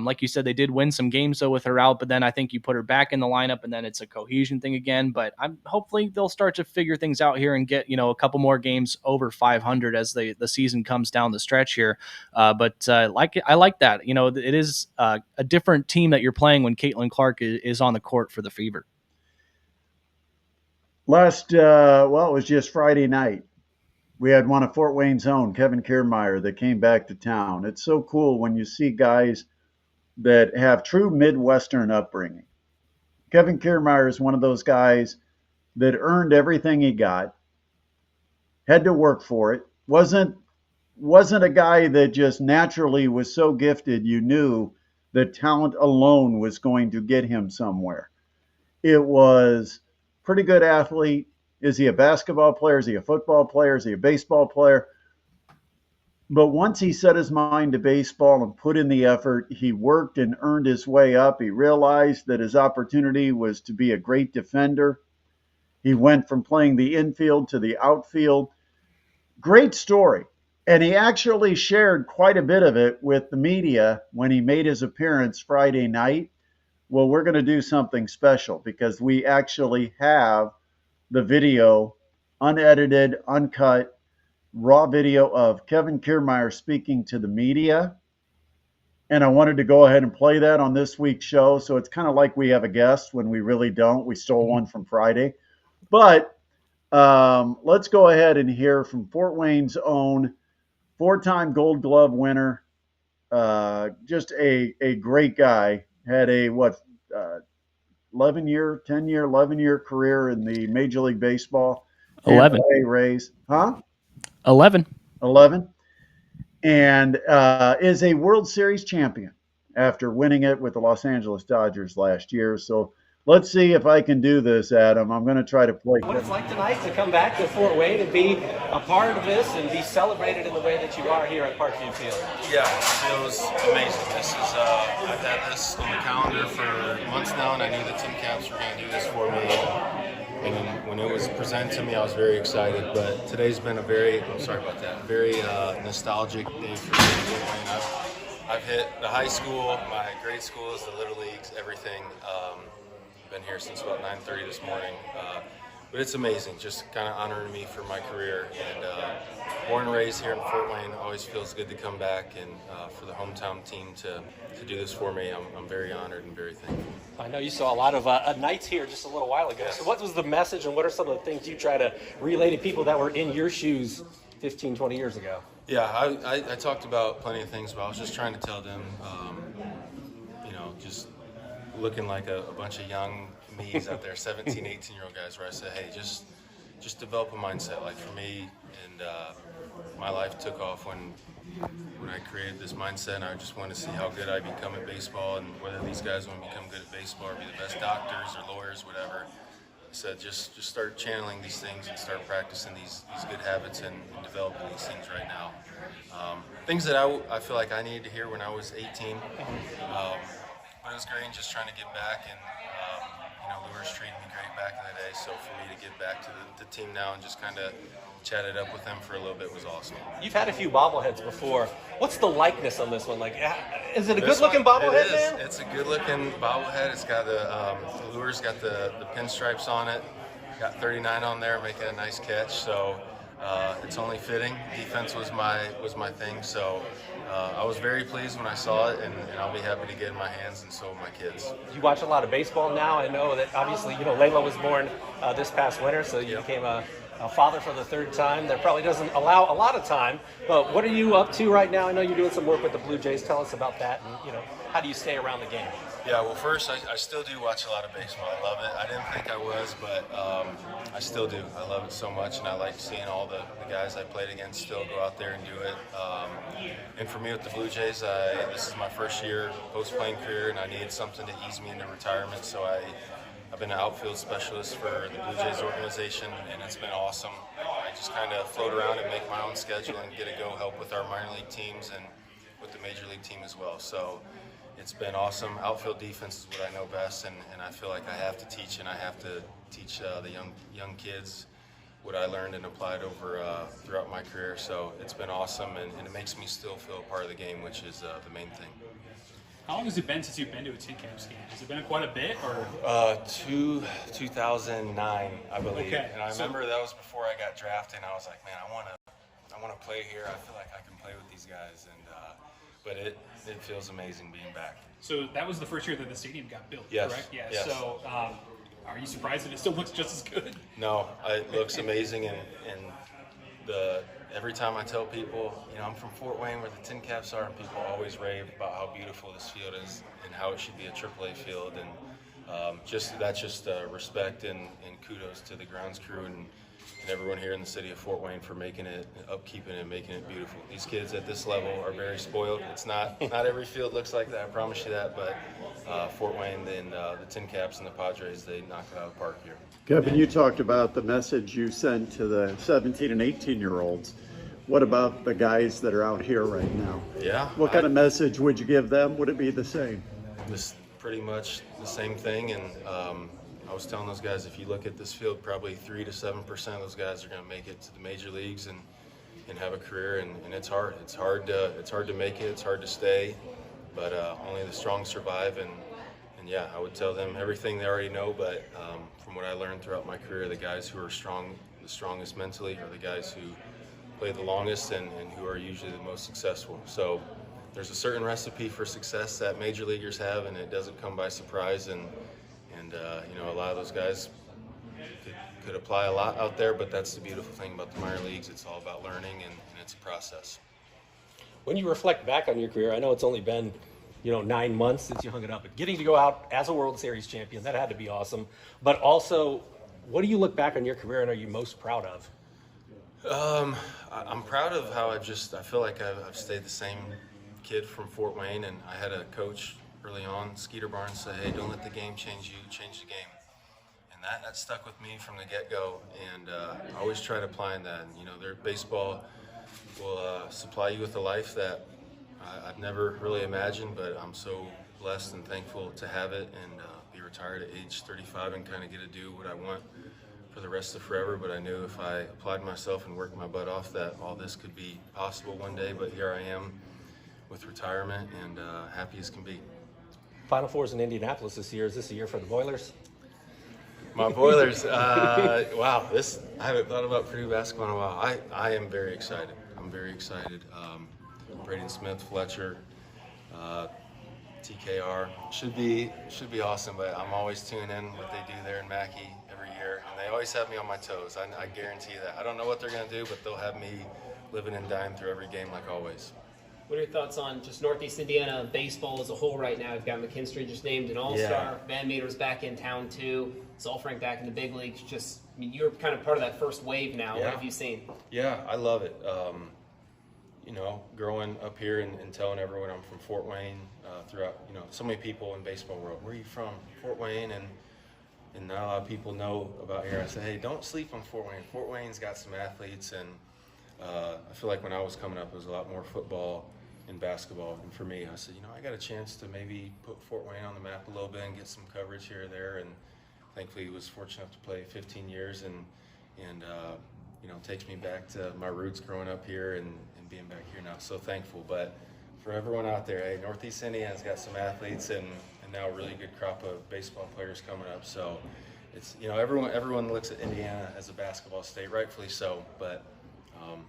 S2: Like you said, they did win some games though with her out, but then I think you put her back in the lineup and then it's a cohesion thing again. But I'm hopefully they'll start to figure things out here and get, a couple more games over 500 as the season comes down the stretch here. But I like that. It is a different team that you're playing when Caitlin Clark is on the court for the Fever.
S1: It was just Friday night. We had one of Fort Wayne's own, Kevin Kiermaier, that came back to town. It's so cool when you see guys that have true Midwestern upbringing. Kevin Kiermaier is one of those guys that earned everything he got, had to work for it, wasn't a guy that just naturally was so gifted you knew that talent alone was going to get him somewhere. It was pretty good athlete. Is he a basketball player? Is he a football player? Is he a baseball player? But once he set his mind to baseball and put in the effort, he worked and earned his way up. He realized that his opportunity was to be a great defender. He went from playing the infield to the outfield. Great story. And he actually shared quite a bit of it with the media when he made his appearance Friday night. Well, we're going to do something special because we actually have the video, unedited, uncut, raw video of Kevin Kiermaier speaking to the media. And I wanted to go ahead and play that on this week's show. So it's kind of like we have a guest when we really don't. We stole one from Friday. But let's go ahead and hear from Fort Wayne's own four-time Gold Glove winner, just a great guy. Had a 11-year career in the Major League Baseball.
S2: 11.
S1: Rays, huh?
S2: 11.
S1: 11. And is a World Series champion after winning it with the Los Angeles Dodgers last year. So let's see if I can do this, Adam. I'm going to try to play.
S3: What it's like tonight to come back to Fort Wayne and be a part of this and be celebrated in the way that you are here at Parkview Field.
S4: Yeah, it feels amazing. This is I've had this on the calendar for months now, and I knew the Tim Camps were going to do this for me. And when it was presented to me, I was very excited. But today's been a very nostalgic day for me. I've hit the high school, my grade schools, the Little Leagues, everything. Been here since about 9:30 this morning. But it's amazing, just kind of honoring me for my career. And born and raised here in Fort Wayne, always feels good to come back and for the hometown team to do this for me. I'm very honored and very thankful.
S3: I know you saw a lot of nights here just a little while ago.
S4: Yes.
S3: So what was the message and what are some of the things you try to relay to people that were in your shoes 15, 20 years ago?
S4: Yeah, I talked about plenty of things, but I was just trying to tell them, just looking like a bunch of young me's out there, 17, 18-year-old guys, where I said, hey, just develop a mindset. Like for me, and my life took off when I created this mindset, and I just wanted to see how good I become at baseball, and whether these guys want to become good at baseball or be the best doctors or lawyers, whatever. I said just start channeling these things and start practicing these good habits and developing these things right now. Things that I feel like I needed to hear when I was 18. But it was great just trying to get back, and Lewis treated me great back in the day. So for me to get back to the team now and just kind of chat it up with them for a little bit was awesome.
S3: You've had a few bobbleheads before. What's the likeness on this one? Like, is it a good-looking bobblehead, man?
S4: It's a good-looking bobblehead. It's got the lures, got the pinstripes on it. Got 39 on there, making a nice catch. So it's only fitting. Defense was my thing. So I was very pleased when I saw it, and I'll be happy to get it in my hands, and so will my kids.
S3: You watch a lot of baseball now. I know that obviously, Layla was born this past winter, so you became a father for the third time. That probably doesn't allow a lot of time, but what are you up to right now? I know you're doing some work with the Blue Jays. Tell us about that, and how do you stay around the game?
S4: Yeah, well, first, I still do watch a lot of baseball. I love it. I didn't think I was, but I still do. I love it so much, and I like seeing all the guys I played against still go out there and do it. And for me with the Blue Jays, this is my first year post-playing career, and I needed something to ease me into retirement, so I've been an outfield specialist for the Blue Jays organization, and it's been awesome. I just kind of float around and make my own schedule and get to go help with our minor league teams and with the major league team as well. So it's been awesome. Outfield defense is what I know best, and I feel like I have to teach, and I have to teach the young kids what I learned and applied over throughout my career. So it's been awesome, and it makes me still feel a part of the game, which is the main thing.
S5: How long has it been since you've been to a Tin Caps game? Has it been quite a bit, or?
S4: 2009, I believe.
S5: Okay.
S4: And I remember that was before I got drafted, and I was like, man, I want to play here. I feel like I can play with these guys, and but it feels amazing being back.
S5: So that was the first year that the stadium got built,
S4: Yes.
S5: correct? Yeah.
S4: Yes.
S5: So are you surprised that it still looks just as good?
S4: No, it looks amazing, and every time I tell people, I'm from Fort Wayne where the Tin Caps are, and people always rave about how beautiful this field is and how it should be a AAA field, and that's just respect and kudos to the grounds crew and everyone here in the city of Fort Wayne for making it, upkeeping it, making it beautiful. These kids at this level are very spoiled. It's not every field looks like that, I promise you that, but Fort Wayne and the Tin Caps and the Padres, they knock it out of the park here.
S1: Kevin, you talked about the message you sent to the 17 and 18-year-olds. What about the guys that are out here right now?
S4: Yeah.
S1: What kind of message would you give them? Would it be the same?
S4: This pretty much the same thing, and I was telling those guys, if you look at this field, probably 3 to 7% of those guys are going to make it to the major leagues and have a career, and it's hard. It's hard to make it. It's hard to stay, but only the strong survive. And yeah, I would tell them everything they already know. But from what I learned throughout my career, the guys who are strong, the strongest mentally, are the guys who play the longest and who are usually the most successful. So there's a certain recipe for success that major leaguers have, and it doesn't come by surprise. And a lot of those guys could apply a lot out there, but that's the beautiful thing about the minor leagues. It's all about learning, and it's a process.
S3: When you reflect back on your career, I know it's only been 9 months since you hung it up, but getting to go out as a World Series champion, that had to be awesome. But also, what do you look back on your career and are you most proud of?
S4: I'm proud of how I feel like I've stayed the same kid from Fort Wayne, and I had a coach early on, Skeeter Barnes, say, hey, don't let the game change you, change the game. And that stuck with me from the get-go, and I always try to apply that. And, their baseball will supply you with a life that I've never really imagined, but I'm so blessed and thankful to have it and be retired at age 35 and kind of get to do what I want for the rest of forever. But I knew if I applied myself and worked my butt off that all this could be possible one day. But here I am with retirement and happy as can be.
S3: Final Four's in Indianapolis this year. Is this a year for the Boilers?
S4: My Boilers, wow, I haven't thought about Purdue basketball in a while. I am very excited. I'm very excited. Braden Smith, Fletcher, TKR should be awesome. But I'm always tuning in what they do there in Mackey every year. here, and they always have me on my toes. I guarantee that. I don't know what they're going to do, but they'll have me living and dying through every game like always.
S6: What are your thoughts on just Northeast Indiana baseball as a whole right now? You've got McKinstry just named an all-star.
S4: Yeah.
S6: Van Meter's back in town too. Zolfrank back in the big leagues. Just, I mean, you're kind of part of that first wave now.
S4: Yeah.
S6: What have you seen?
S4: Yeah, I love it. You know, growing up here and telling everyone I'm from Fort Wayne, throughout, you know, so many people in baseball world, where are you from? Fort Wayne, and not a lot of people know about here. I say, hey, don't sleep on Fort Wayne. Fort Wayne's got some athletes, and I feel like when I was coming up, it was a lot more football and basketball. And for me, I said, you know, I got a chance to maybe put Fort Wayne on the map a little bit and get some coverage here or there. And thankfully, was fortunate enough to play 15 years, and you know, takes me back to my roots growing up here and being back here now. So thankful. But for everyone out there, hey, Northeast Indiana's got some athletes and now a really good crop of baseball players coming up. So it's, you know, everyone looks at Indiana as a basketball state, rightfully so, but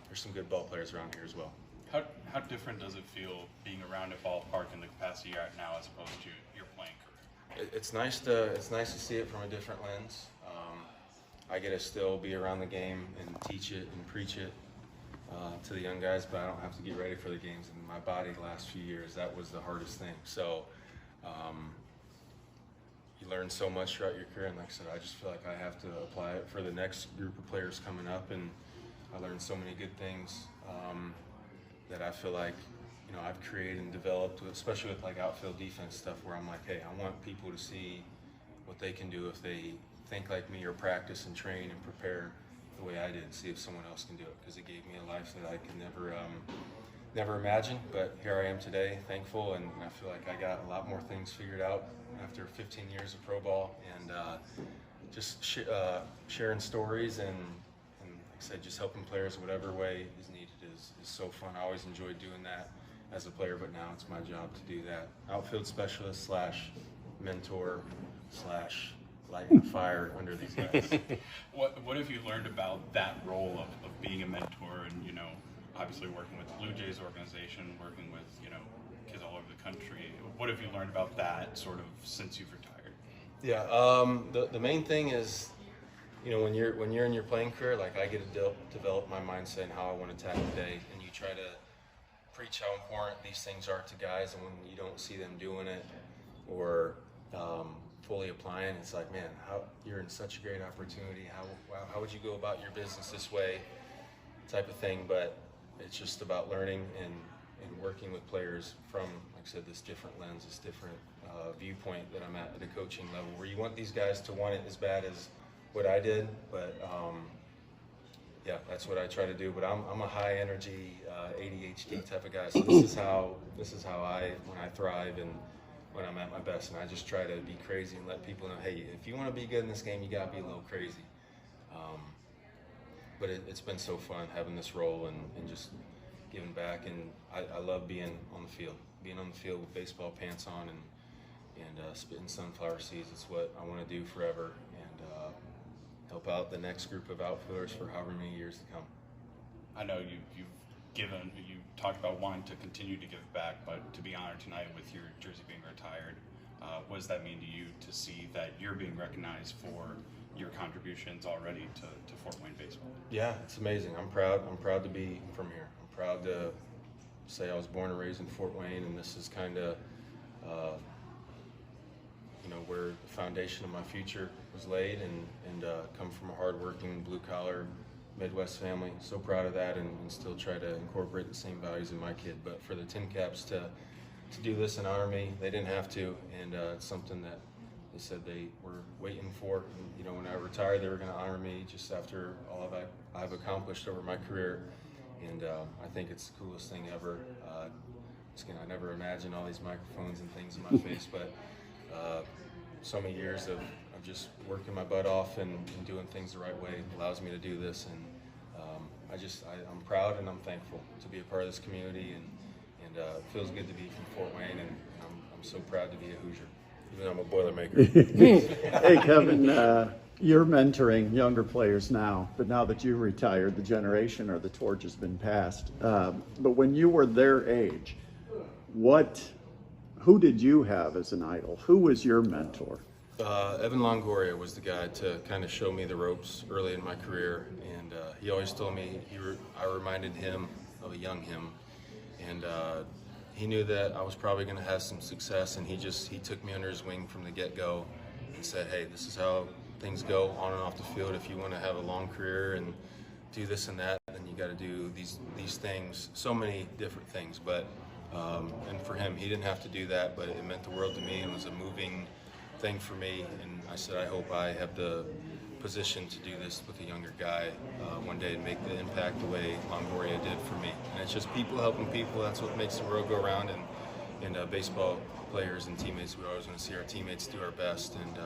S4: there's some good ball players around here as well.
S7: How different does it feel being around a ballpark in the capacity you're at now as opposed to your playing career?
S4: It's nice to see it from a different lens. I get to still be around the game and teach it and preach it to the young guys, but I don't have to get ready for the games. And my body the last few years, that was the hardest thing. So you learn so much throughout your career, and like I said, I just feel like I have to apply it for the next group of players coming up, and I learned so many good things that I feel like, you know, I've created and developed, especially with like outfield defense stuff, where I'm like, hey, I want people to see what they can do if they think like me or practice and train and prepare the way I did, see if someone else can do it, because it gave me a life that I could never imagine. But here I am today, thankful, and I feel like I got a lot more things figured out after 15 years of pro ball, and just sharing stories and like I said, just helping players whatever way is needed is so fun. I always enjoyed doing that as a player, but now it's my job to do that. Outfield specialist / mentor / lighting the fire under these guys.
S7: What have you learned about that role of being a mentor and, you know, obviously working with the Blue Jays organization, working with, you know, kids all over the country? What have you learned about that sort of since you've retired?
S4: Yeah, the main thing is, you know, when you're in your playing career, like I get to develop my mindset and how I want to tackle the day, and you try to preach how important these things are to guys, and when you don't see them doing it or fully applying, it's like, man, you're in such a great opportunity. How would you go about your business this way, type of thing. But it's just about learning and working with players from, like I said, this different lens, this different viewpoint that I'm at the coaching level, where you want these guys to want it as bad as what I did, but yeah, that's what I try to do. But I'm a high energy ADHD type of guy, so this is how when I thrive and when I'm at my best, and I just try to be crazy and let people know, hey, if you want to be good in this game, you gotta be a little crazy. But it's been so fun having this role and just giving back, and I love being on the field with baseball pants on and spitting sunflower seeds. It's what I want to do forever, and help out the next group of outfielders for however many years to come.
S7: I know you talked about wanting to continue to give back, but to be honored tonight with your jersey being retired, what does that mean to you to see that you're being recognized for your contributions already to Fort Wayne baseball? Yeah,
S4: it's amazing. I'm proud to be from here. I'm proud to say I was born and raised in Fort Wayne, and this is kind of you know, where the foundation of my future was laid, and come from a hardworking blue-collar Midwest family. So proud of that, and still try to incorporate the same values in my kid. But for the Tin Caps to do this and honor me, they didn't have to, and it's something that they said they were waiting for. And, you know, when I retired, they were going to honor me just after all I've accomplished over my career, and I think it's the coolest thing ever. I never imagined all these microphones and things in my face, but so many years of just working my butt off and doing things the right way allows me to do this, and I'm proud and I'm thankful to be a part of this community, and it feels good to be from Fort Wayne, and I'm so proud to be a Hoosier, even though I'm a Boilermaker.
S1: Hey, Kevin, you're mentoring younger players now, but now that you've retired, the generation or the torch has been passed. But when you were their age, who did you have as an idol? Who was your mentor?
S4: Evan Longoria was the guy to kind of show me the ropes early in my career, and he always told me I reminded him of a young him, and he knew that I was probably going to have some success, and he took me under his wing from the get-go and said, hey, this is how things go on and off the field. If you want to have a long career and do this and that, then you got to do these things, so many different things. But and for him, he didn't have to do that, but it meant the world to me. It was a moving thing for me, and I said, I hope I have the position to do this with a younger guy one day and make the impact the way Longoria did for me. And it's just people helping people. That's what makes the world go around. And baseball players and teammates, we always want to see our teammates do our best, and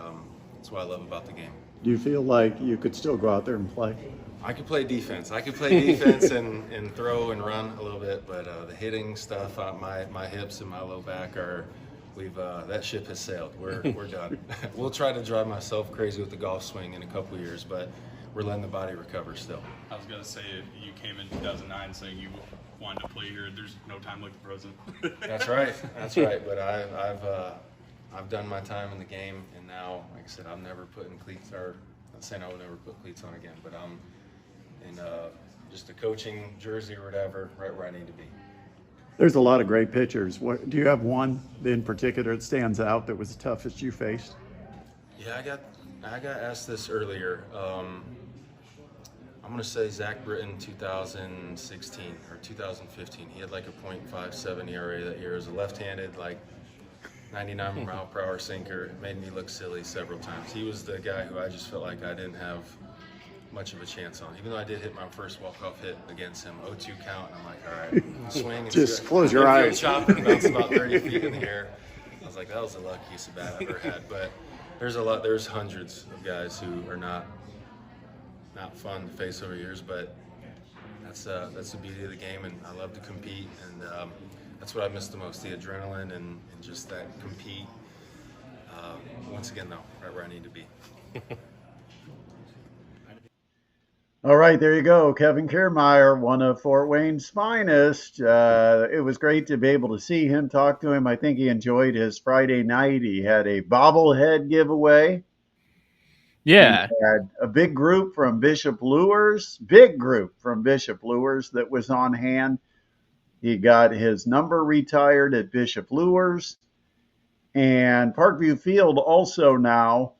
S4: that's what I love about the game.
S1: Do you feel like you could still go out there and play?
S4: I could play defense. And throw and run a little bit, but the hitting stuff, my hips and my low back that ship has sailed. We're done. We'll try to drive myself crazy with the golf swing in a couple of years, but we're letting the body recover still.
S7: I was gonna say you came in 2009 saying you wanted to play here. There's no time like the present.
S4: That's right. But I've done my time in the game, and now, like I said, I'm never putting cleats. Or not saying I will never put cleats on again, but I'm in just a coaching jersey or whatever, right where I need to be.
S1: There's a lot of great pitchers. Do you have one in particular that stands out that was the toughest you faced?
S4: Yeah, I got asked this earlier. I'm going to say Zach Britton 2016 or 2015. He had like a .57 ERA that year. It was a left-handed, like 99 mile per hour sinker. It made me look silly several times. He was the guy who I just felt like I didn't have much of a chance on, even though I did hit my first walk-off hit against him, 0-2 count, and I'm like, all right, swing. And
S1: just close your eyes.
S4: Chopper bounced about 30 feet in the air. I was like, that was the luckiest bat I've ever had. But there's hundreds of guys who are not fun to face over years, but that's the beauty of the game, and I love to compete, and that's what I miss the most, the adrenaline and just that compete. Once again, though, right where I need to be.
S1: All right, there you go. Kevin Kiermaier, one of Fort Wayne's finest. It was great to be able to see him, talk to him. I think he enjoyed his Friday night. He had a bobblehead giveaway.
S2: Yeah.
S1: He had a big group from Bishop Lures that was on hand. He got his number retired at Bishop Lures. And Parkview Field also now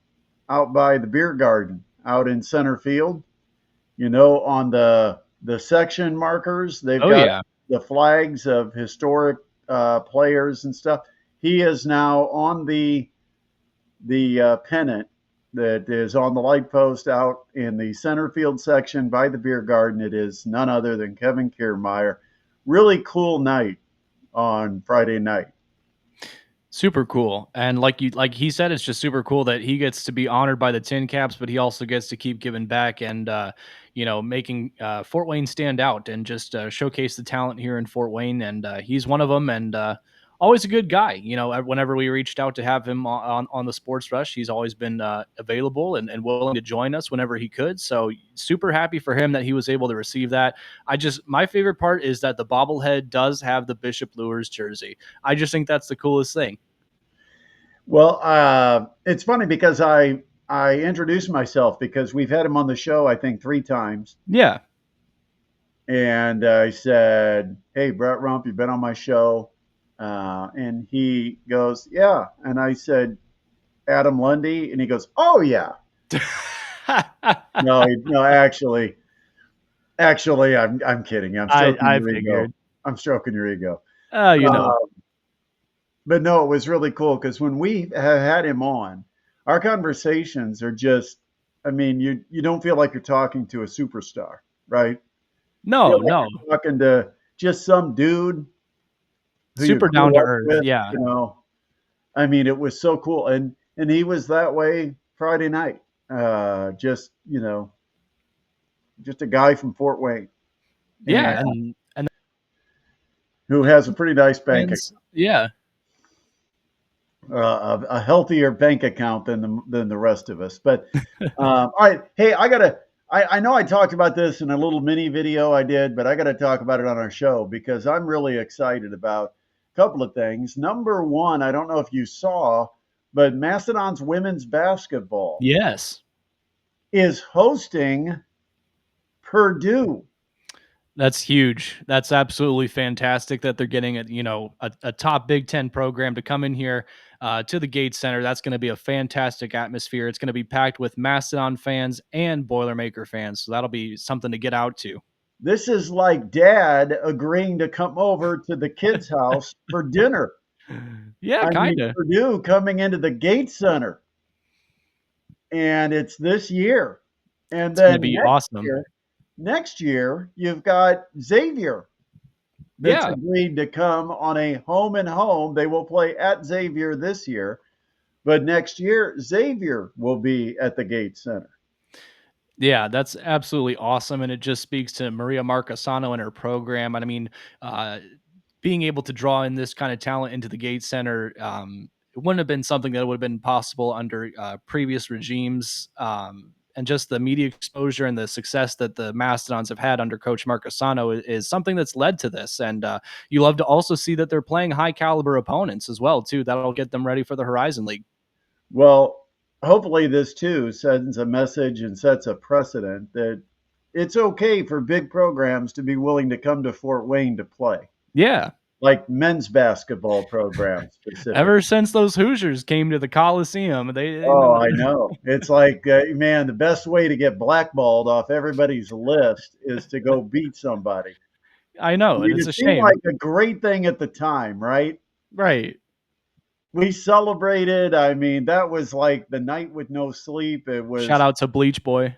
S1: out by the beer garden, out in center field. You know, on the section markers, they've got the flags of historic players and stuff. He is now on the pennant that is on the light post out in the center field section by the beer garden. It is none other than Kevin Kiermaier. Really cool night on Friday night.
S2: Super cool. And like he said, it's just super cool that he gets to be honored by the Tin Caps, but he also gets to keep giving back and, making Fort Wayne stand out and just showcase the talent here in Fort Wayne. And he's one of them, and always a good guy. You know, whenever we reached out to have him on the Sports Rush, he's always been available and willing to join us whenever he could. So super happy for him that he was able to receive that. My favorite part is that the bobblehead does have the Bishop Lures jersey. I just think that's the coolest thing.
S1: Well, it's funny because I introduced myself because we've had him on the show, I think 3 times.
S2: Yeah.
S1: And I said, hey, Brett Rump, you've been on my show. And he goes, yeah. And I said, Adam Lundy. And he goes, oh, yeah. No, actually, I'm kidding. I'm stroking your ego. But no, it was really cool because when we had him on, our conversations are just, I mean, you don't feel like you're talking to a superstar, right?
S2: No.
S1: You're talking to just some dude.
S2: Super down to earth, yeah.
S1: You know, I mean, it was so cool. And he was that way Friday night. Just a guy from Fort Wayne.
S2: Yeah. And
S1: who has a pretty nice bank account.
S2: Yeah.
S1: A healthier bank account than the rest of us. But all right, hey, I know I talked about this in a little mini video I did, but I got to talk about it on our show because I'm really excited about a couple of things. Number one, I don't know if you saw, but Mastodon's women's basketball
S2: Yes.
S1: is hosting Purdue.
S2: That's huge. That's absolutely fantastic that they're getting a top Big Ten program to come in here to the Gates Center. That's going to be a fantastic atmosphere. It's going to be packed with Mastodon fans and Boilermaker fans. So that'll be something to get out to.
S1: This is like dad agreeing to come over to the kids' house for dinner.
S2: Yeah,
S1: I mean,
S2: kind of.
S1: Purdue coming into the Gates Center, and it's this year. And
S2: It's going to
S1: then
S2: be awesome.
S1: next year, you've got Xavier that's
S2: Yeah.
S1: agreed to come on a home and home. They will play at Xavier this year, but next year, Xavier will be at the Gates Center.
S2: Yeah, that's absolutely awesome, and it just speaks to Maria Marcasano and her program. And I mean, uh, being able to draw in this kind of talent into the Gates Center, it wouldn't have been something that would have been possible under previous regimes. And just the media exposure and the success that the Mastodons have had under Coach Marcasano is something that's led to this. And you love to also see that they're playing high caliber opponents as well, too. That'll get them ready for the Horizon League.
S1: Well, hopefully, this too sends a message and sets a precedent that it's okay for big programs to be willing to come to Fort Wayne to play,
S2: Yeah.
S1: like men's basketball programs specifically.
S2: Ever since those Hoosiers came to the Coliseum, they
S1: Oh, I know. It's like, man, the best way to get blackballed off everybody's list is to go beat somebody.
S2: I know,
S1: I
S2: and
S1: mean,
S2: it's
S1: it
S2: a
S1: seemed
S2: shame.
S1: like a great thing at the time, right?
S2: Right.
S1: We celebrated. I mean, that was like the night with no sleep. It was
S2: Shout out to Bleach Boy.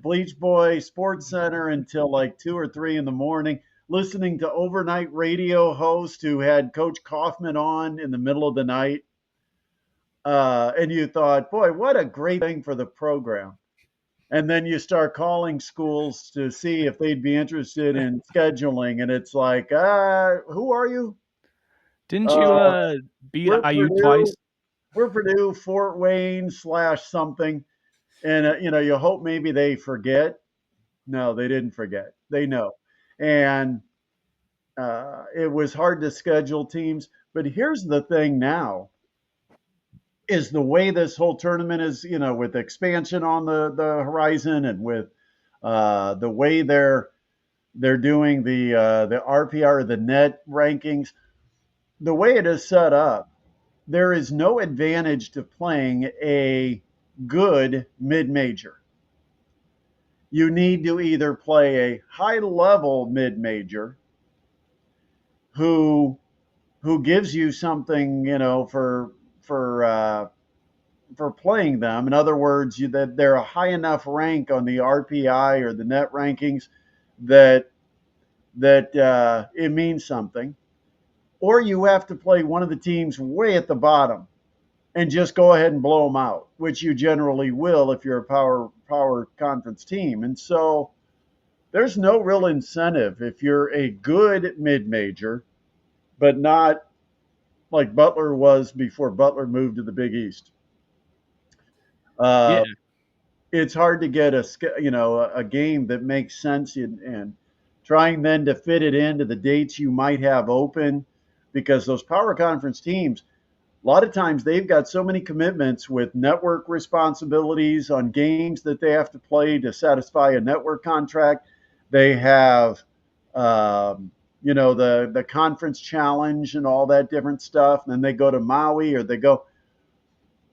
S1: Bleach Boy, Sports Center until like 2 or 3 in the morning, listening to overnight radio host who had Coach Kaufman on in the middle of the night. And you thought, boy, what a great thing for the program. And then you start calling schools to see if they'd be interested in scheduling. And it's like, who are you?
S2: Didn't you
S1: Uh,
S2: beat
S1: we're
S2: IU
S1: Purdue.
S2: twice?
S1: We're Purdue, Fort Wayne / something. And, you hope maybe they forget. No, they didn't forget. They know. And it was hard to schedule teams. But here's the thing now is the way this whole tournament is, with expansion on the horizon and with the way they're doing the RPR, the net rankings, the way it is set up, there is no advantage to playing a good mid-major. You need to either play a high-level mid-major who gives you something, for playing them. In other words, that they're a high enough rank on the RPI or the net rankings that it means something. Or you have to play one of the teams way at the bottom and just go ahead and blow them out, which you generally will if you're a power conference team. And so there's no real incentive if you're a good mid-major, but not like Butler was before Butler moved to the Big East.
S2: Yeah.
S1: It's hard to get a game that makes sense, and trying then to fit it into the dates you might have open, because those power conference teams, a lot of times they've got so many commitments with network responsibilities on games that they have to play to satisfy a network contract. They have the conference challenge and all that different stuff, and then they go to Maui or they go.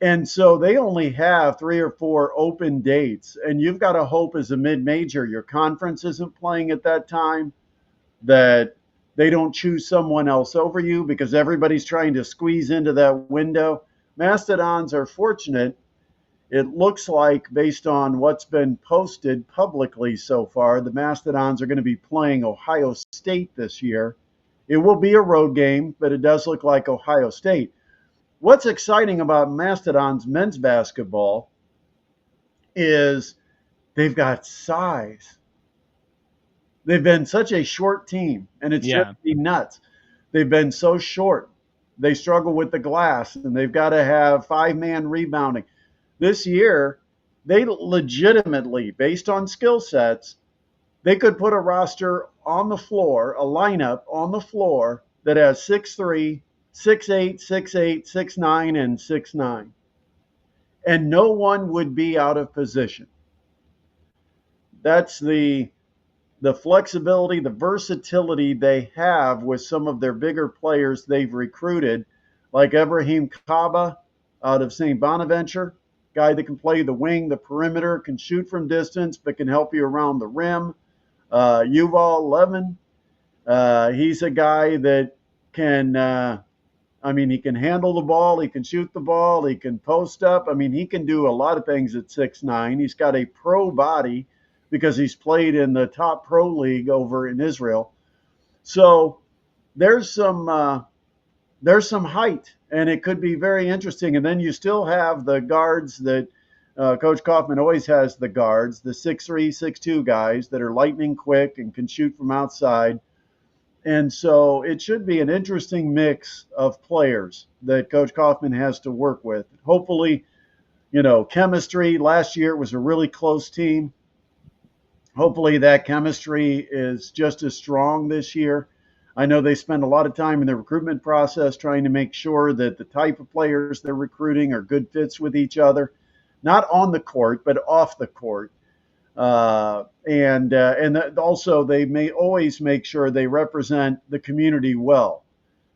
S1: And so they only have 3 or 4 open dates, and you've got to hope as a mid-major your conference isn't playing at that time, that they don't choose someone else over you because everybody's trying to squeeze into that window. Mastodons are fortunate. It looks like, based on what's been posted publicly so far, the Mastodons are going to be playing Ohio State this year. It will be a road game, but it does look like Ohio State. What's exciting about Mastodon's men's basketball is they've got size. They've been such a short team, and it's
S2: Yeah.
S1: just nuts. They've been so short. They struggle with the glass, and they've got to have 5-man rebounding. This year, they legitimately, based on skill sets, they could put a roster on the floor, a lineup on the floor that has 6'3", 6'8", 6'8", 6'9", and 6'9". And no one would be out of position. That's the flexibility, the versatility they have with some of their bigger players they've recruited, like Ibrahim Kaba out of St. Bonaventure, guy that can play the wing, the perimeter, can shoot from distance, but can help you around the rim. Yuval Levin, he's a guy that can, he can handle the ball, he can shoot the ball, he can post up. I mean, he can do a lot of things at 6'9". He's got a pro body because he's played in the top pro league over in Israel. So there's some height, and it could be very interesting. And then you still have the guards that Coach Kaufman always has, the guards, the 6'3", 6'2" guys that are lightning quick and can shoot from outside. And so it should be an interesting mix of players that Coach Kaufman has to work with. Hopefully, chemistry. Last year it was a really close team. Hopefully that chemistry is just as strong this year. I know they spend a lot of time in the recruitment process trying to make sure that the type of players they're recruiting are good fits with each other, not on the court, but off the court. And also they may always make sure they represent the community well,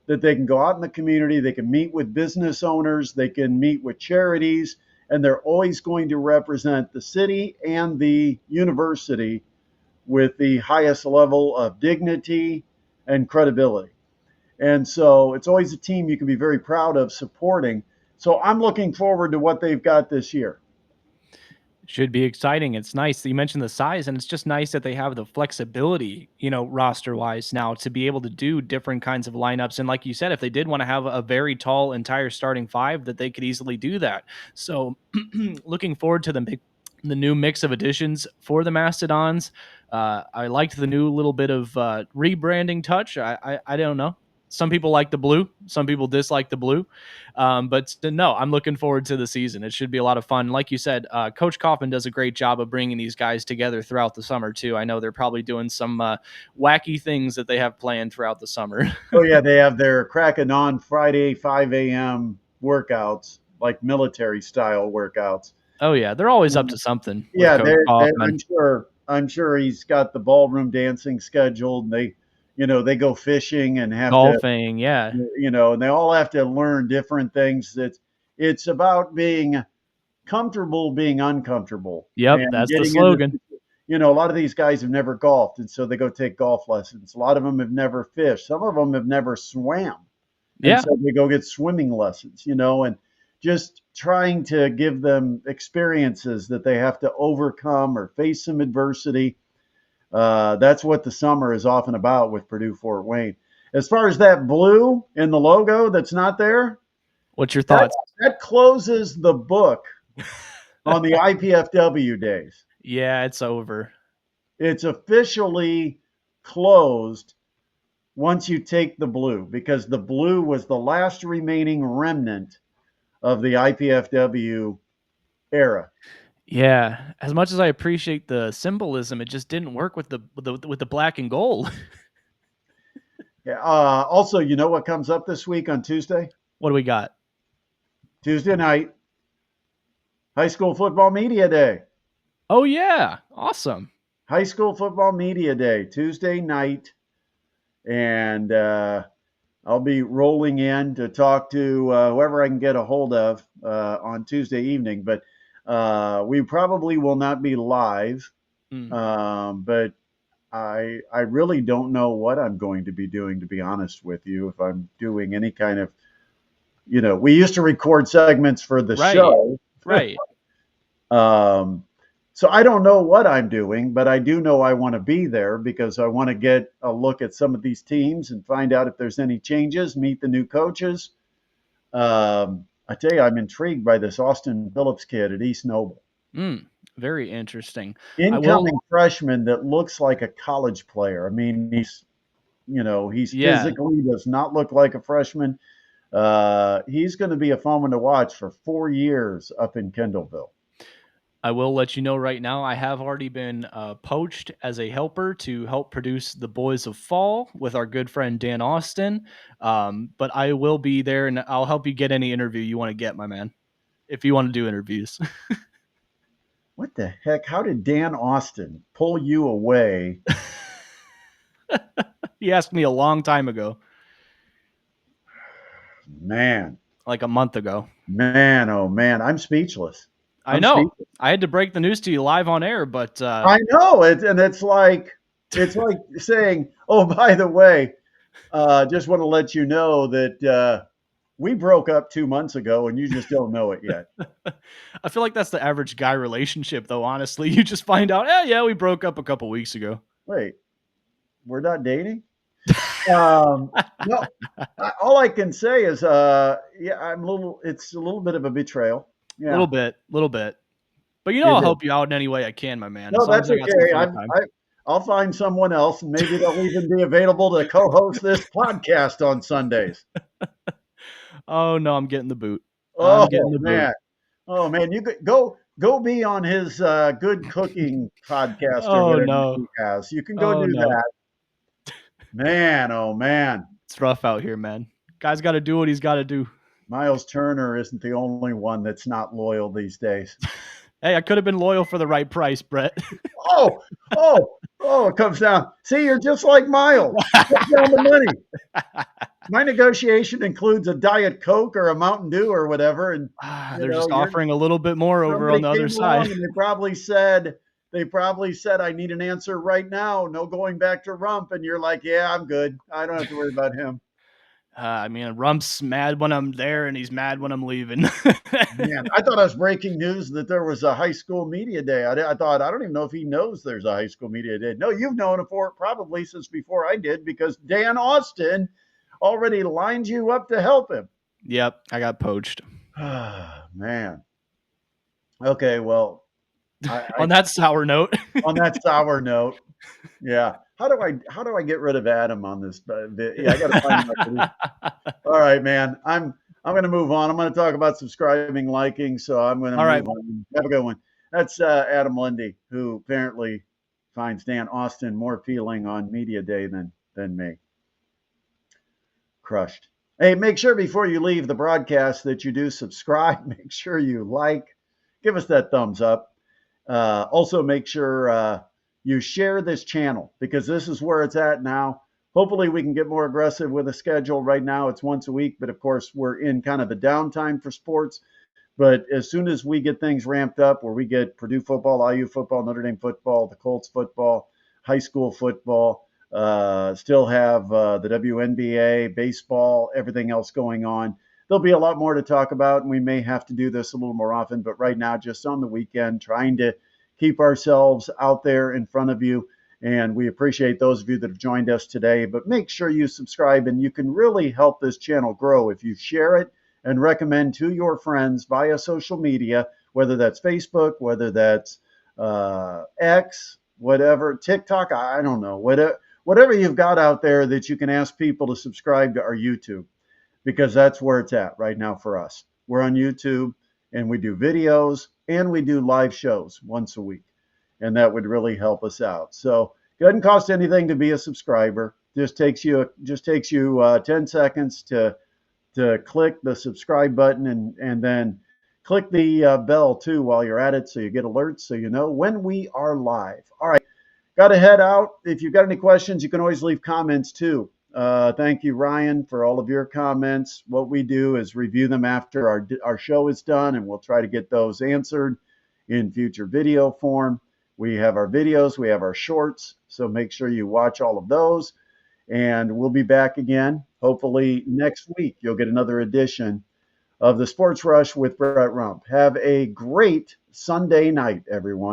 S1: that they can go out in the community, they can meet with business owners, they can meet with charities, and they're always going to represent the city and the university with the highest level of dignity and credibility. And so it's always a team you can be very proud of supporting. So I'm looking forward to what they've got this year.
S2: Should be exciting. It's nice that you mentioned the size, and it's just nice that they have the flexibility, roster wise now to be able to do different kinds of lineups. And like you said, if they did want to have a very tall entire starting five, that they could easily do that. So looking forward to the new mix of additions for the Mastodons. I liked the new little bit of rebranding touch. I don't know. Some people like the blue, some people dislike the blue. But no, I'm looking forward to the season. It should be a lot of fun. Like you said, Coach Kaufman does a great job of bringing these guys together throughout the summer, too. I know they're probably doing some wacky things that they have planned throughout the summer.
S1: Oh, yeah, they have their cracking on Friday, 5 a.m. workouts, like military style workouts.
S2: Oh, yeah, they're always up to something.
S1: Yeah, I'm sure he's got the ballroom dancing scheduled. They go fishing and have
S2: golfing, yeah.
S1: And they all have to learn different things. It's about being comfortable being uncomfortable.
S2: Yep,
S1: and
S2: that's the slogan.
S1: A lot of these guys have never golfed, and so they go take golf lessons. A lot of them have never fished. Some of them have never swam. And so they go get swimming lessons, and just trying to give them experiences that they have to overcome or face some adversity. That's what the summer is often about with Purdue Fort Wayne. As far as that blue in the logo that's not there,
S2: what's your thoughts?
S1: That closes the book on the IPFW days.
S2: Yeah, it's over.
S1: It's officially closed once you take the blue, because the blue was the last remaining remnant of the IPFW era.
S2: Yeah, as much as I appreciate the symbolism, it just didn't work with the black and gold.
S1: Yeah. Also, you know what comes up this week on Tuesday?
S2: What do we got?
S1: Tuesday night, High School Football Media Day.
S2: Oh, yeah. Awesome.
S1: High School Football Media Day, Tuesday night. And I'll be rolling in to talk to whoever I can get a hold of on Tuesday evening. But we probably will not be live. But I really don't know what I'm going to be doing, to be honest with you. If I'm doing any kind of, we used to record segments for the show.
S2: Right.
S1: So I don't know what I'm doing, but I do know I want to be there because I want to get a look at some of these teams and find out if there's any changes, meet the new coaches. I tell you, I'm intrigued by this Austin Phillips kid at East Noble.
S2: Very interesting.
S1: Incoming freshman that looks like a college player. I mean, he's physically does not look like a freshman. He's going to be a fun one to watch for 4 years up in Kendallville.
S2: I will let you know right now, I have already been poached as a helper to help produce the Boys of Fall with our good friend Dan Austin. But I will be there and I'll help you get any interview you want to get, my man, if you want to do interviews.
S1: What the heck? How did Dan Austin pull you away?
S2: He asked me a long time ago,
S1: Man,
S2: like a month ago.
S1: man, oh man, I'm speechless.
S2: I
S1: I'm
S2: know.
S1: speechless.
S2: I had to break the news to you live on air, but
S1: I know it, and it's like saying, "Oh, by the way, just want to let you know that we broke up 2 months ago, and you just don't know it yet."
S2: I feel like that's the average guy relationship, though, honestly. You just find out, yeah, we broke up a couple weeks ago.
S1: Wait, we're not dating? No, all I can say is, yeah, it's a little bit of a betrayal. Yeah,
S2: Little bit. But
S1: it
S2: I'll
S1: is.
S2: help you out in any way I can, my man,
S1: No,
S2: as long
S1: that's
S2: as I got some
S1: okay.
S2: free time.
S1: I'll find someone else, and maybe they'll even be available to co-host this podcast on Sundays.
S2: Oh, no, I'm getting the boot. I'm
S1: Oh
S2: getting the boot.
S1: man, oh man, you could go be on his good cooking podcast or
S2: Oh,
S1: whatever
S2: no.
S1: he has. You can go
S2: Oh,
S1: do
S2: no.
S1: that. Man, oh man,
S2: It's rough out here, man. Guy's got to do what he's got to do.
S1: Myles Turner isn't the only one that's not loyal these days.
S2: Hey, I could have been loyal for the right price, Brett.
S1: Oh, it comes down. See, you're just like Miles. It comes down to money. My negotiation includes a Diet Coke or a Mountain Dew or whatever, and
S2: They're just offering a little bit more over on
S1: somebody
S2: the other
S1: came along
S2: side.
S1: and they probably said, I need an answer right now. No going back to Rump, and you're like, yeah, I'm good. I don't have to worry about him.
S2: I mean, Rump's mad when I'm there, and he's mad when I'm leaving.
S1: Man, I thought I was breaking news that there was a high school media day. I thought, I don't even know if he knows there's a high school media day. No, you've known it for probably since before I did, because Dan Austin already lined you up to help him.
S2: Yep, I got poached.
S1: Man. Okay, well,
S2: On that sour note.
S1: on that sour note, yeah. How do I get rid of Adam on this? Yeah, I got to find my. All right, man. I'm going to move on. I'm going to talk about subscribing, liking. So I'm going to
S2: All right.
S1: move on. Have a good one. That's Adam Lundy, who apparently finds Dan Austin more appealing on media day than me. Crushed. Hey, make sure before you leave the broadcast that you do subscribe. Make sure you like. Give us that thumbs up. Also, make sure you share this channel, because this is where it's at now. Hopefully we can get more aggressive with a schedule. Right now it's once a week, but of course we're in kind of the downtime for sports. But as soon as we get things ramped up, where we get Purdue football, IU football, Notre Dame football, the Colts football, high school football, still have the WNBA, baseball, everything else going on, there'll be a lot more to talk about, and we may have to do this a little more often. But right now, just on the weekend, trying to keep ourselves out there in front of you. And we appreciate those of you that have joined us today. But make sure you subscribe, and you can really help this channel grow if you share it and recommend to your friends via social media, whether that's Facebook, whether that's X, whatever, TikTok, I don't know, whatever you've got out there that you can ask people to subscribe to our YouTube, because that's where it's at right now for us. We're on YouTube, and we do videos, and we do live shows once a week, and that would really help us out. So it doesn't cost anything to be a subscriber. Just takes you 10 seconds to click the subscribe button, and then click the bell too while you're at it, so you get alerts, so you know when we are live. All right, got to head out. If you've got any questions, you can always leave comments too. Thank you, Ryan, for all of your comments. What we do is review them after our show is done, and we'll try to get those answered in future video form. We have our videos, we have our shorts, so make sure you watch all of those. And we'll be back again, hopefully next week. You'll get another edition of the Sports Rush with Brett Rump. Have a great Sunday night, everyone.